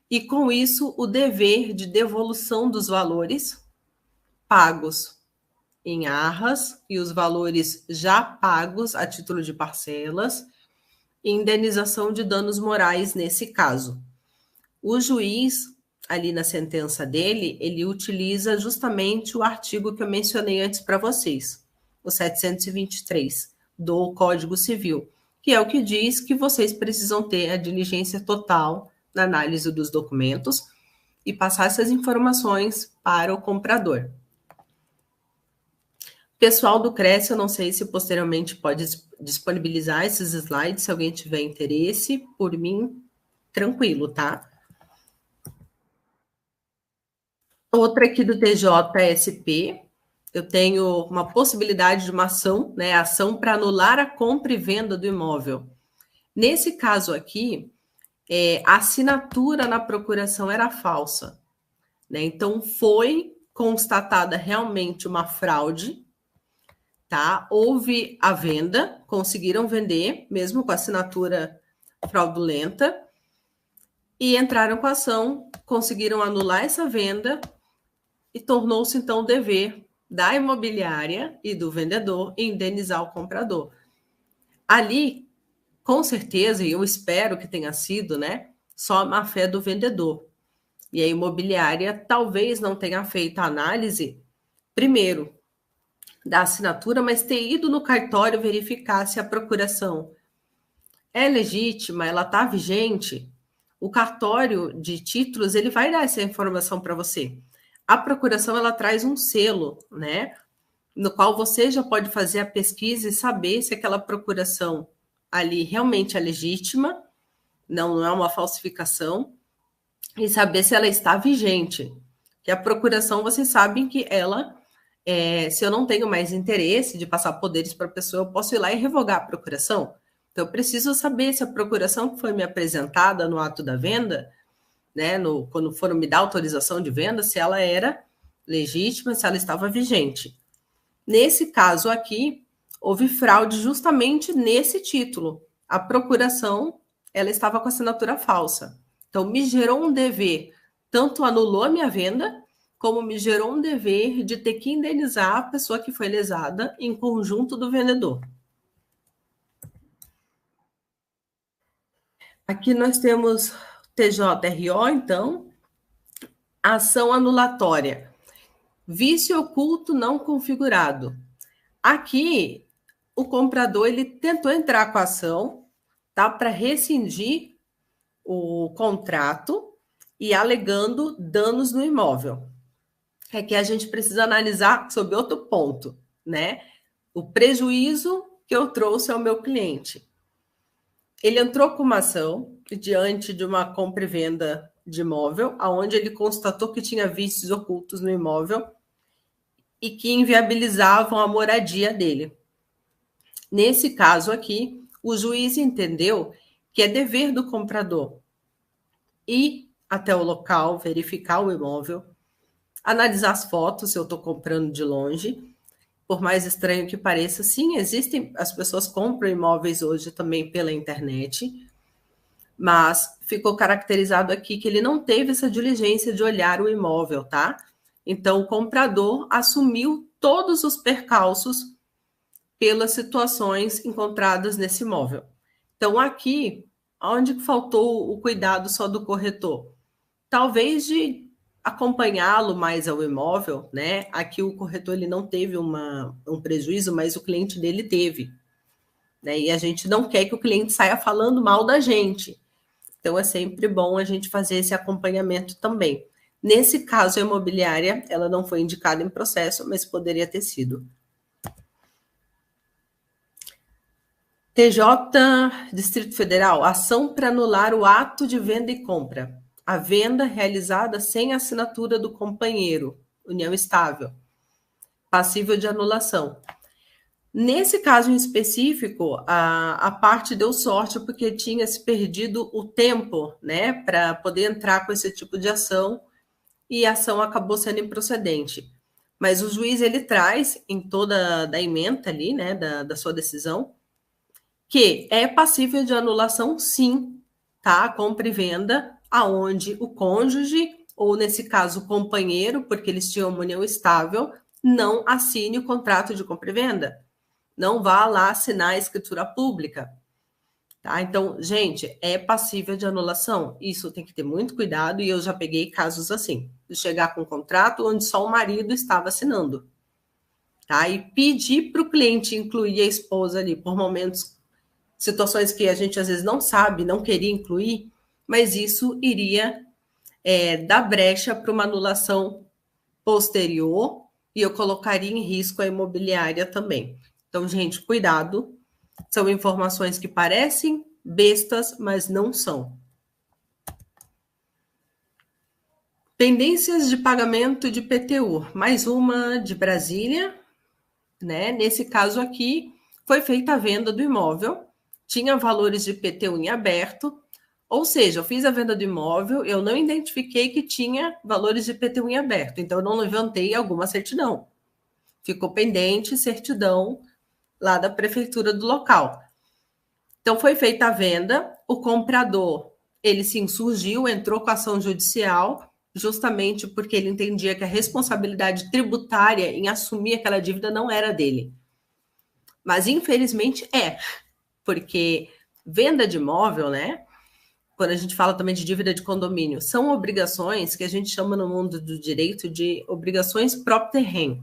e com isso o dever de devolução dos valores pagos em arras e os valores já pagos a título de parcelas, e indenização de danos morais nesse caso. O juiz, ali na sentença dele, ele utiliza justamente o artigo que eu mencionei antes para vocês, o 723 do Código Civil, que é o que diz que vocês precisam ter a diligência total na análise dos documentos e passar essas informações para o comprador. Pessoal do Cresce, eu não sei se posteriormente pode disponibilizar esses slides, se alguém tiver interesse, por mim, tranquilo, tá? Outra aqui do TJSP, eu tenho uma possibilidade de uma ação, né? Ação para anular a compra e venda do imóvel. Nesse caso aqui, a assinatura na procuração era falsa, né? Então, foi constatada realmente uma fraude, tá? Houve a venda, conseguiram vender, mesmo com a assinatura fraudulenta, e entraram com a ação, conseguiram anular essa venda e tornou-se, então, dever da imobiliária e do vendedor indenizar o comprador. Ali, com certeza, e eu espero que tenha sido, né, só a má-fé do vendedor. E a imobiliária talvez não tenha feito a análise, primeiro, da assinatura, mas ter ido no cartório verificar se a procuração é legítima, ela está vigente. O cartório de títulos, ele vai dar essa informação para você. A procuração, ela traz um selo, né, no qual você já pode fazer a pesquisa e saber se aquela procuração ali realmente é legítima, não é uma falsificação, e saber se ela está vigente. Que a procuração, vocês sabem que ela, se eu não tenho mais interesse de passar poderes para a pessoa, eu posso ir lá e revogar a procuração. Então, eu preciso saber se a procuração que foi me apresentada no ato da venda, né, quando foram me dar autorização de venda, se ela era legítima, se ela estava vigente. Nesse caso aqui, houve fraude justamente nesse título. A procuração, ela estava com assinatura falsa. Então, me gerou um dever, tanto anulou a minha venda, como me gerou um dever de ter que indenizar a pessoa que foi lesada em conjunto do vendedor. Aqui nós temos TJRO, então, ação anulatória. Vício oculto não configurado. Aqui, o comprador ele tentou entrar com a ação, tá, para rescindir o contrato e alegando danos no imóvel. É que a gente precisa analisar sob outro ponto, né? O prejuízo que eu trouxe ao meu cliente. Ele entrou com uma ação diante de uma compra e venda de imóvel, onde ele constatou que tinha vícios ocultos no imóvel e que inviabilizavam a moradia dele. Nesse caso aqui, o juiz entendeu que é dever do comprador ir até o local, verificar o imóvel, analisar as fotos, se eu estou comprando de longe, por mais estranho que pareça, sim, existem, as pessoas compram imóveis hoje também pela internet, mas ficou caracterizado aqui que ele não teve essa diligência de olhar o imóvel, tá? Então, o comprador assumiu todos os percalços pelas situações encontradas nesse imóvel. Então, aqui, onde faltou o cuidado só do corretor? Talvez de acompanhá-lo mais ao imóvel, né? Aqui o corretor ele não teve um prejuízo, mas o cliente dele teve, né? E a gente não quer que o cliente saia falando mal da gente. Então, é sempre bom a gente fazer esse acompanhamento também. Nesse caso, a imobiliária, ela não foi indicada em processo, mas poderia ter sido. TJ, Distrito Federal, ação para anular o ato de venda e compra. A venda realizada sem assinatura do companheiro, união estável, passível de anulação. Nesse caso em específico, a parte deu sorte porque tinha se perdido o tempo, né, para poder entrar com esse tipo de ação e a ação acabou sendo improcedente. Mas o juiz ele traz em toda a ementa ali, né, da sua decisão, que é passível de anulação, sim, tá? Compra e venda, aonde o cônjuge, ou nesse caso o companheiro, porque eles tinham uma união estável, não assine o contrato de compra e venda. Não vá lá assinar a escritura pública. Tá? Então, gente, é passível de anulação. Isso tem que ter muito cuidado, e eu já peguei casos assim, de chegar com um contrato onde só o marido estava assinando. Tá? E pedir para o cliente incluir a esposa ali por momentos, situações que a gente às vezes não sabe, não queria incluir, mas isso iria dar brecha para uma anulação posterior, e eu colocaria em risco a imobiliária também. Então, gente, cuidado. São informações que parecem bestas, mas não são. Pendências de pagamento de PTU. Mais uma de Brasília, né? Nesse caso aqui, foi feita a venda do imóvel, tinha valores de PTU em aberto, ou seja, eu fiz a venda do imóvel, eu não identifiquei que tinha valores de PTU em aberto, então eu não levantei alguma certidão. Ficou pendente certidão lá da prefeitura do local. Então, foi feita a venda, o comprador, ele se insurgiu, entrou com ação judicial, justamente porque ele entendia que a responsabilidade tributária em assumir aquela dívida não era dele. Mas, infelizmente, porque venda de imóvel, né? Quando a gente fala também de dívida de condomínio, são obrigações que a gente chama no mundo do direito de obrigações propter rem,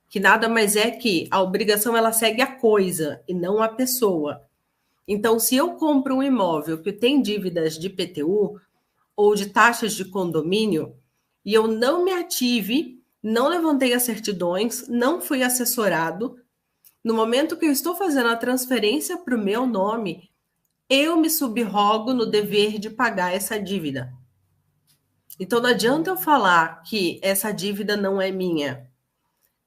que nada mais é que a obrigação ela segue a coisa e não a pessoa. Então, se eu compro um imóvel que tem dívidas de PTU ou de taxas de condomínio e eu não me ative, não levantei as certidões, não fui assessorado, no momento que eu estou fazendo a transferência para o meu nome, eu me subrogo no dever de pagar essa dívida. Então, não adianta eu falar que essa dívida não é minha.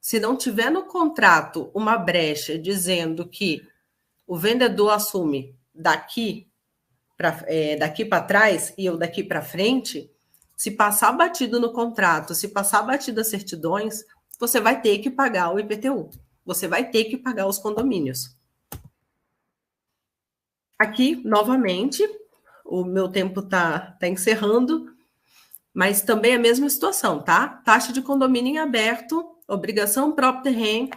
Se não tiver no contrato uma brecha dizendo que o vendedor assume daqui para trás e eu daqui para frente, se passar batido no contrato, se passar batido as certidões, você vai ter que pagar o IPTU. Você vai ter que pagar os condomínios. Aqui, novamente, o meu tempo está encerrando, mas também é a mesma situação, tá? Taxa de condomínio em aberto, obrigação propter rem,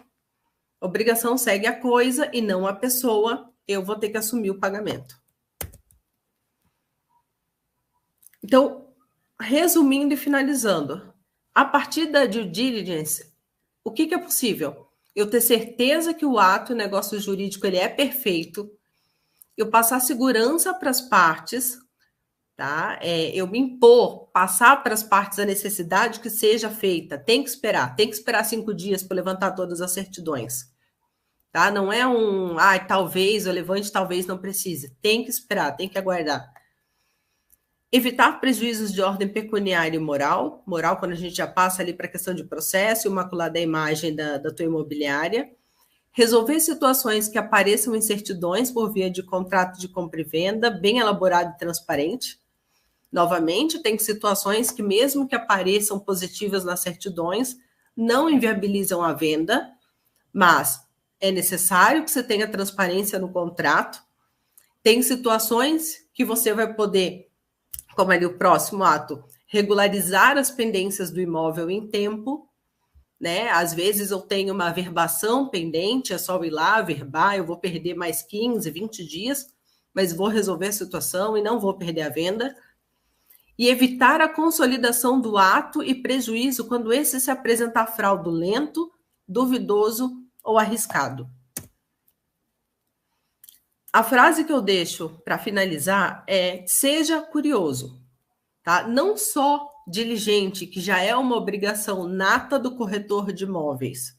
obrigação segue a coisa e não a pessoa, eu vou ter que assumir o pagamento. Então, resumindo e finalizando, a partir da due diligence, o que é possível? Eu ter certeza que o ato, o negócio jurídico, ele é perfeito, eu passar segurança para as partes, tá? Eu me impor, passar para as partes a necessidade que seja feita, tem que esperar 5 dias para levantar todas as certidões, tá? Não é talvez eu levante, talvez não precise, tem que esperar, tem que aguardar. Evitar prejuízos de ordem pecuniária e moral quando a gente já passa ali para a questão de processo, imaculada a imagem da tua imobiliária. Resolver situações que apareçam em certidões por via de contrato de compra e venda, bem elaborado e transparente. Novamente, tem situações que, mesmo que apareçam positivas nas certidões, não inviabilizam a venda, Mas é necessário que você tenha transparência no contrato. Tem situações que você vai poder, como ali o próximo ato, regularizar as pendências do imóvel em tempo, né? Às vezes eu tenho uma averbação pendente, é só ir lá, averbar, eu vou perder mais 15, 20 dias, mas vou resolver a situação e não vou perder a venda. E evitar a consolidação do ato e prejuízo quando esse se apresentar fraudulento, duvidoso ou arriscado. A frase que eu deixo para finalizar é: seja curioso, tá? Não só diligente, que já é uma obrigação nata do corretor de imóveis,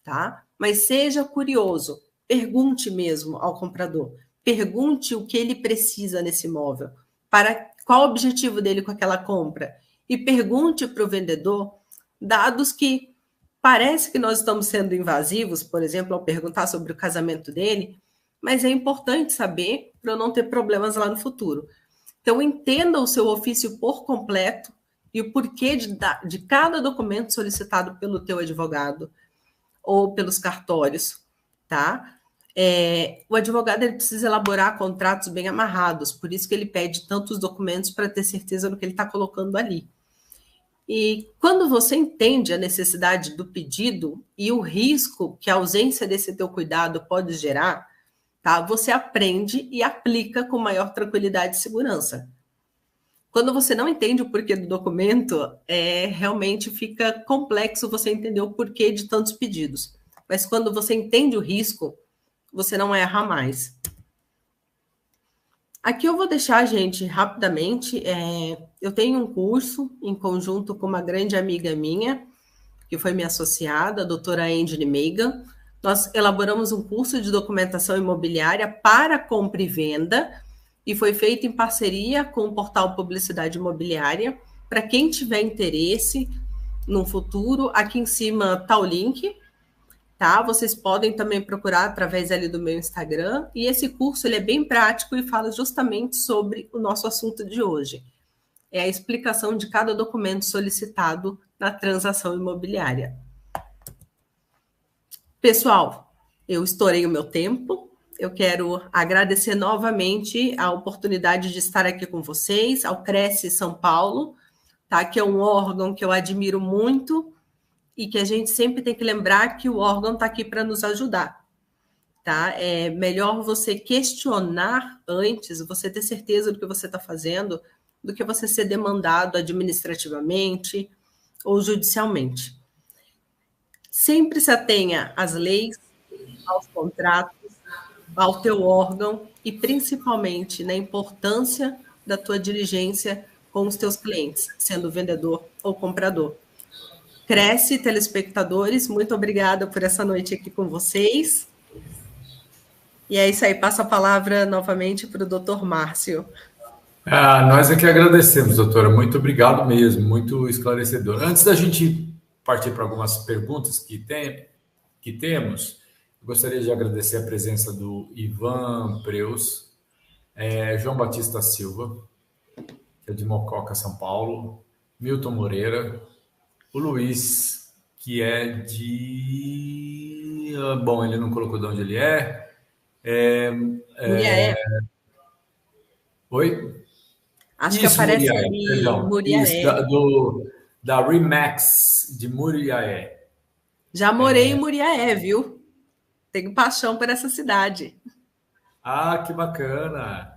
tá? Mas seja curioso, pergunte mesmo ao comprador, pergunte o que ele precisa nesse imóvel, para qual o objetivo dele com aquela compra, e pergunte para o vendedor dados que parece que nós estamos sendo invasivos, por exemplo, ao perguntar sobre o casamento dele, mas é importante saber para eu não ter problemas lá no futuro. Então, entenda o seu ofício por completo e o porquê de cada documento solicitado pelo teu advogado ou pelos cartórios, tá? O advogado ele precisa elaborar contratos bem amarrados, por isso que ele pede tantos documentos para ter certeza do que ele está colocando ali. E quando você entende a necessidade do pedido e o risco que a ausência desse teu cuidado pode gerar, tá? Você aprende e aplica com maior tranquilidade e segurança. Quando você não entende o porquê do documento, realmente fica complexo você entender o porquê de tantos pedidos. Mas quando você entende o risco, você não erra mais. Aqui eu vou deixar, gente, rapidamente. Eu tenho um curso em conjunto com uma grande amiga minha, que foi minha associada, a doutora Angela Megan. Nós elaboramos um curso de documentação imobiliária para compra e venda, e foi feito em parceria com o portal Publicidade Imobiliária. Para quem tiver interesse no futuro, aqui em cima está o link, tá? Vocês podem também procurar através ali do meu Instagram, e esse curso ele é bem prático e fala justamente sobre o nosso assunto de hoje. É a explicação de cada documento solicitado na transação imobiliária. Pessoal, eu estourei o meu tempo. Eu quero agradecer novamente a oportunidade de estar aqui com vocês, ao Cresce São Paulo, tá? Que é um órgão que eu admiro muito e que a gente sempre tem que lembrar que o órgão está aqui para nos ajudar, tá? É melhor você questionar antes, você ter certeza do que você está fazendo, do que você ser demandado administrativamente ou judicialmente. Sempre se atenha às leis, aos contratos, ao teu órgão e principalmente na importância da tua diligência com os teus clientes, sendo vendedor ou comprador. Cresce, telespectadores, muito obrigada por essa noite aqui com vocês. E é isso aí, passo a palavra novamente para o doutor Márcio. Nós é que agradecemos, doutora. Muito obrigado mesmo, muito esclarecedor. Antes da gente partir para algumas perguntas que temos, eu gostaria de agradecer a presença do Ivan Preus, João Batista Silva, que é de Mococa, São Paulo, Milton Moreira, o Luiz, que é de... Bom, ele não colocou de onde ele é. Muriaé. Oi? Acho que aparece Muriaé, ali, perdão. Muriaé. Isso, da Remax de Muriaé. Já morei em Muriaé, viu? Tenho paixão por essa cidade. Que bacana!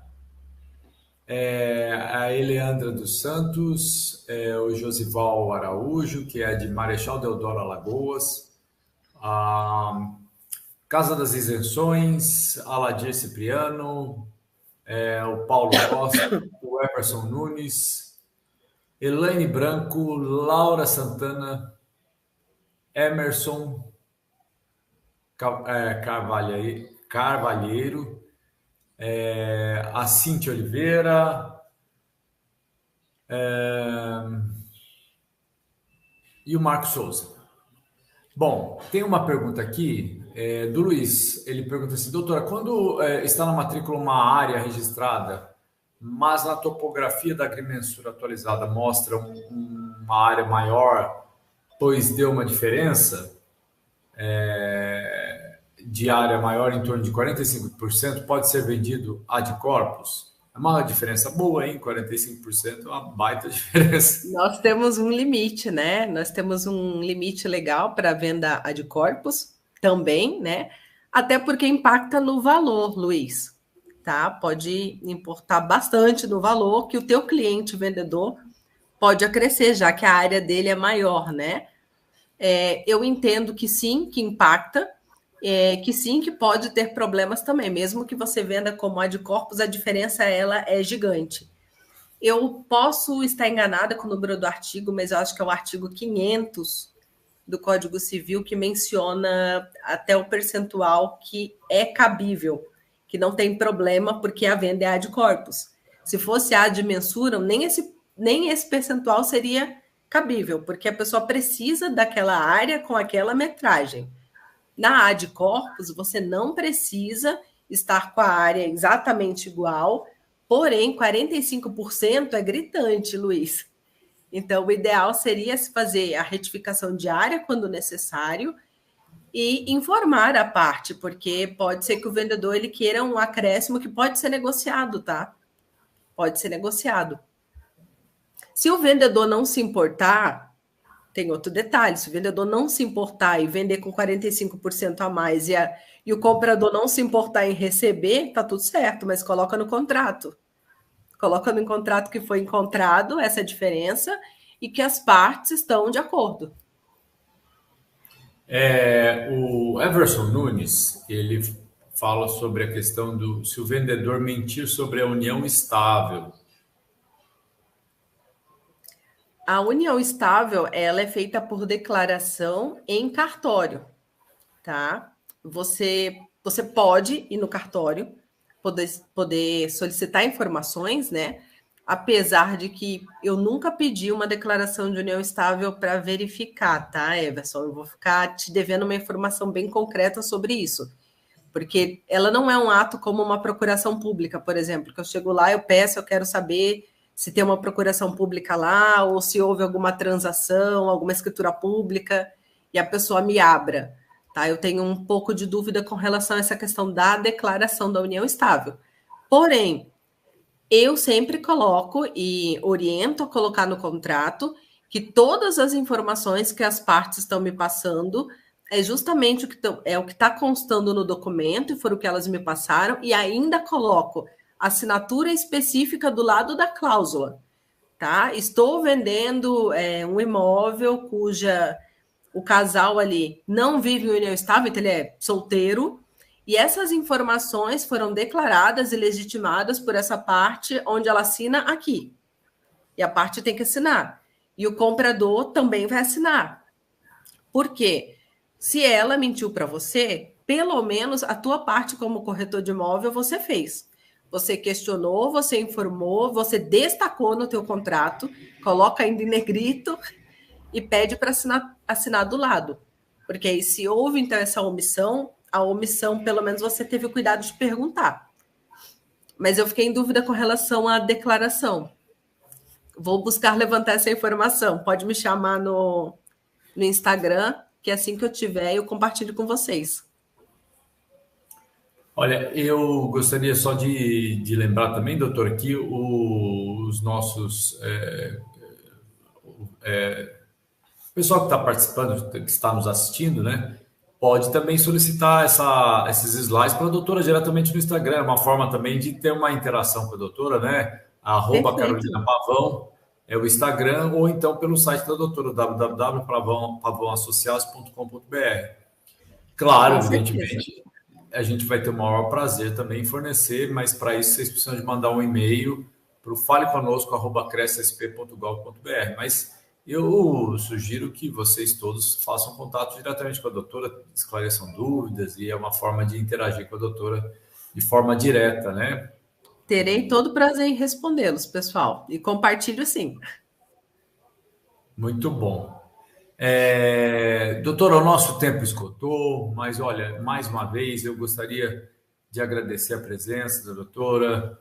A Eleandra dos Santos, o Josival Araújo, que é de Marechal Deodoro, Alagoas, a Casa das Isenções, Aladir Cipriano, o Paulo Costa, o Emerson Nunes, Elaine Branco, Laura Santana, Emerson Carvalheiro, a Cíntia Oliveira, e o Marcos Souza. Bom, tem uma pergunta aqui do Luiz. Ele pergunta assim: doutora, quando está na matrícula uma área registrada, mas na topografia da agrimensura atualizada mostra uma área maior, pois deu uma diferença, de área maior, em torno de 45%, pode ser vendido ad corpus. É uma diferença boa, hein? 45% é uma baita diferença. Nós temos um limite, né? Nós temos um limite legal para a venda ad corpus também, né? Até porque impacta no valor, Luiz, tá? Pode importar bastante no valor que o teu cliente vendedor pode acrescer, já que a área dele é maior, né? Eu entendo que sim, que impacta, que sim, que pode ter problemas também, mesmo que você venda como ad corpus, a diferença ela é gigante. Eu posso estar enganada com o número do artigo, mas eu acho que é o artigo 500 do Código Civil que menciona até o percentual que é cabível, que não tem problema porque a venda é ad corpus. Se fosse ad mensuram, nem esse percentual seria cabível, porque a pessoa precisa daquela área com aquela metragem. Na ad corpus, você não precisa estar com a área exatamente igual, porém, 45% é gritante, Luiz. Então, o ideal seria se fazer a retificação diária quando necessário e informar a parte, porque pode ser que o vendedor ele queira um acréscimo que pode ser negociado, tá? Pode ser negociado. Se o vendedor não se importar, tem outro detalhe, se o vendedor não se importar e vender com 45% a mais e o comprador não se importar em receber, tá tudo certo, mas coloca no contrato. Coloca no contrato que foi encontrado essa diferença e que as partes estão de acordo. O Everson Nunes, ele fala sobre a questão se o vendedor mentir sobre a união estável. A união estável, ela é feita por declaração em cartório, tá? Você pode ir no cartório, poder solicitar informações, né? Apesar de que eu nunca pedi uma declaração de união estável para verificar, tá, Everson? Eu vou ficar te devendo uma informação bem concreta sobre isso, porque ela não é um ato como uma procuração pública, por exemplo, que eu chego lá, eu peço, eu quero saber se tem uma procuração pública lá, ou se houve alguma transação, alguma escritura pública, e a pessoa me abra. Tá? Eu tenho um pouco de dúvida com relação a essa questão da declaração da união estável. Porém, eu sempre coloco e oriento a colocar no contrato que todas as informações que as partes estão me passando é justamente o que está constando no documento, e foram o que elas me passaram, e ainda coloco assinatura específica do lado da cláusula, tá? Estou vendendo um imóvel cuja o casal ali não vive em união estável, então ele é solteiro, e essas informações foram declaradas e legitimadas por essa parte onde ela assina aqui. E a parte tem que assinar. E o comprador também vai assinar. Por quê? Se ela mentiu para você, pelo menos a tua parte como corretor de imóvel você fez. Você questionou, você informou, você destacou no teu contrato, coloca ainda em negrito e pede para assinar do lado. Porque aí, se houve, então, essa omissão, a omissão, pelo menos, você teve o cuidado de perguntar. Mas eu fiquei em dúvida com relação à declaração. Vou buscar levantar essa informação. Pode me chamar no Instagram, que assim que eu tiver, eu compartilho com vocês. Olha, eu gostaria só de lembrar também, doutor, que os nossos... o pessoal que está participando, que está nos assistindo, né, pode também solicitar esses slides para a doutora diretamente no Instagram, uma forma também de ter uma interação com a doutora, né? @Carolina Pavão é o Instagram, ou então pelo site da doutora, www.pavoassociados.com.br. Claro, evidentemente, a gente vai ter o maior prazer também em fornecer, mas para isso vocês precisam de mandar um e-mail para o faleconosco@crescsp.gov.br. Mas eu sugiro que vocês todos façam contato diretamente com a doutora, esclareçam dúvidas, e é uma forma de interagir com a doutora de forma direta, né? Terei todo o prazer em respondê-los, pessoal, e compartilho sim. Muito bom. Doutora, o nosso tempo esgotou, mas olha, mais uma vez eu gostaria de agradecer a presença da doutora,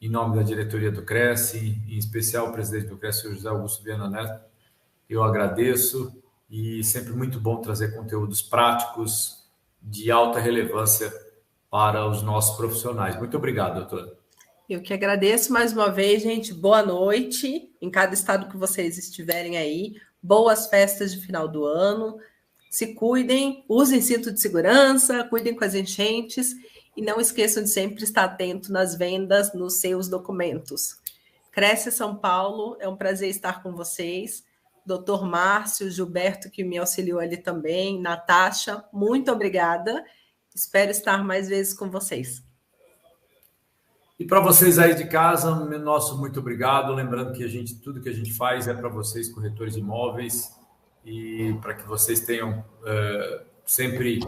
em nome da diretoria do Cresce, em especial o presidente do Cresce, o José Augusto Viana Neto. Eu agradeço e sempre muito bom trazer conteúdos práticos de alta relevância para os nossos profissionais. Muito obrigado, doutora. Eu que agradeço mais uma vez, gente. Boa noite em cada estado que vocês estiverem aí. Boas festas de final do ano. Se cuidem, usem cinto de segurança, cuidem com as enchentes e não esqueçam de sempre estar atento nas vendas, nos seus documentos. Cresce São Paulo, é um prazer estar com vocês. Doutor Márcio, Gilberto, que me auxiliou ali também, Natasha, muito obrigada. Espero estar mais vezes com vocês. E para vocês aí de casa, nosso muito obrigado. Lembrando que tudo que a gente faz é para vocês, corretores de imóveis, e para que vocês tenham sempre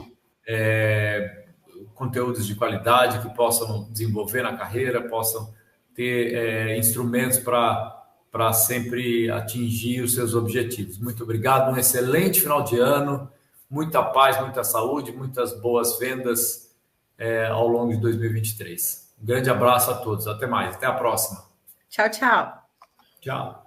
conteúdos de qualidade, que possam desenvolver na carreira, possam ter instrumentos para sempre atingir os seus objetivos. Muito obrigado, um excelente final de ano, muita paz, muita saúde, muitas boas vendas ao longo de 2023. Um grande abraço a todos, até mais, até a próxima. Tchau, tchau. Tchau.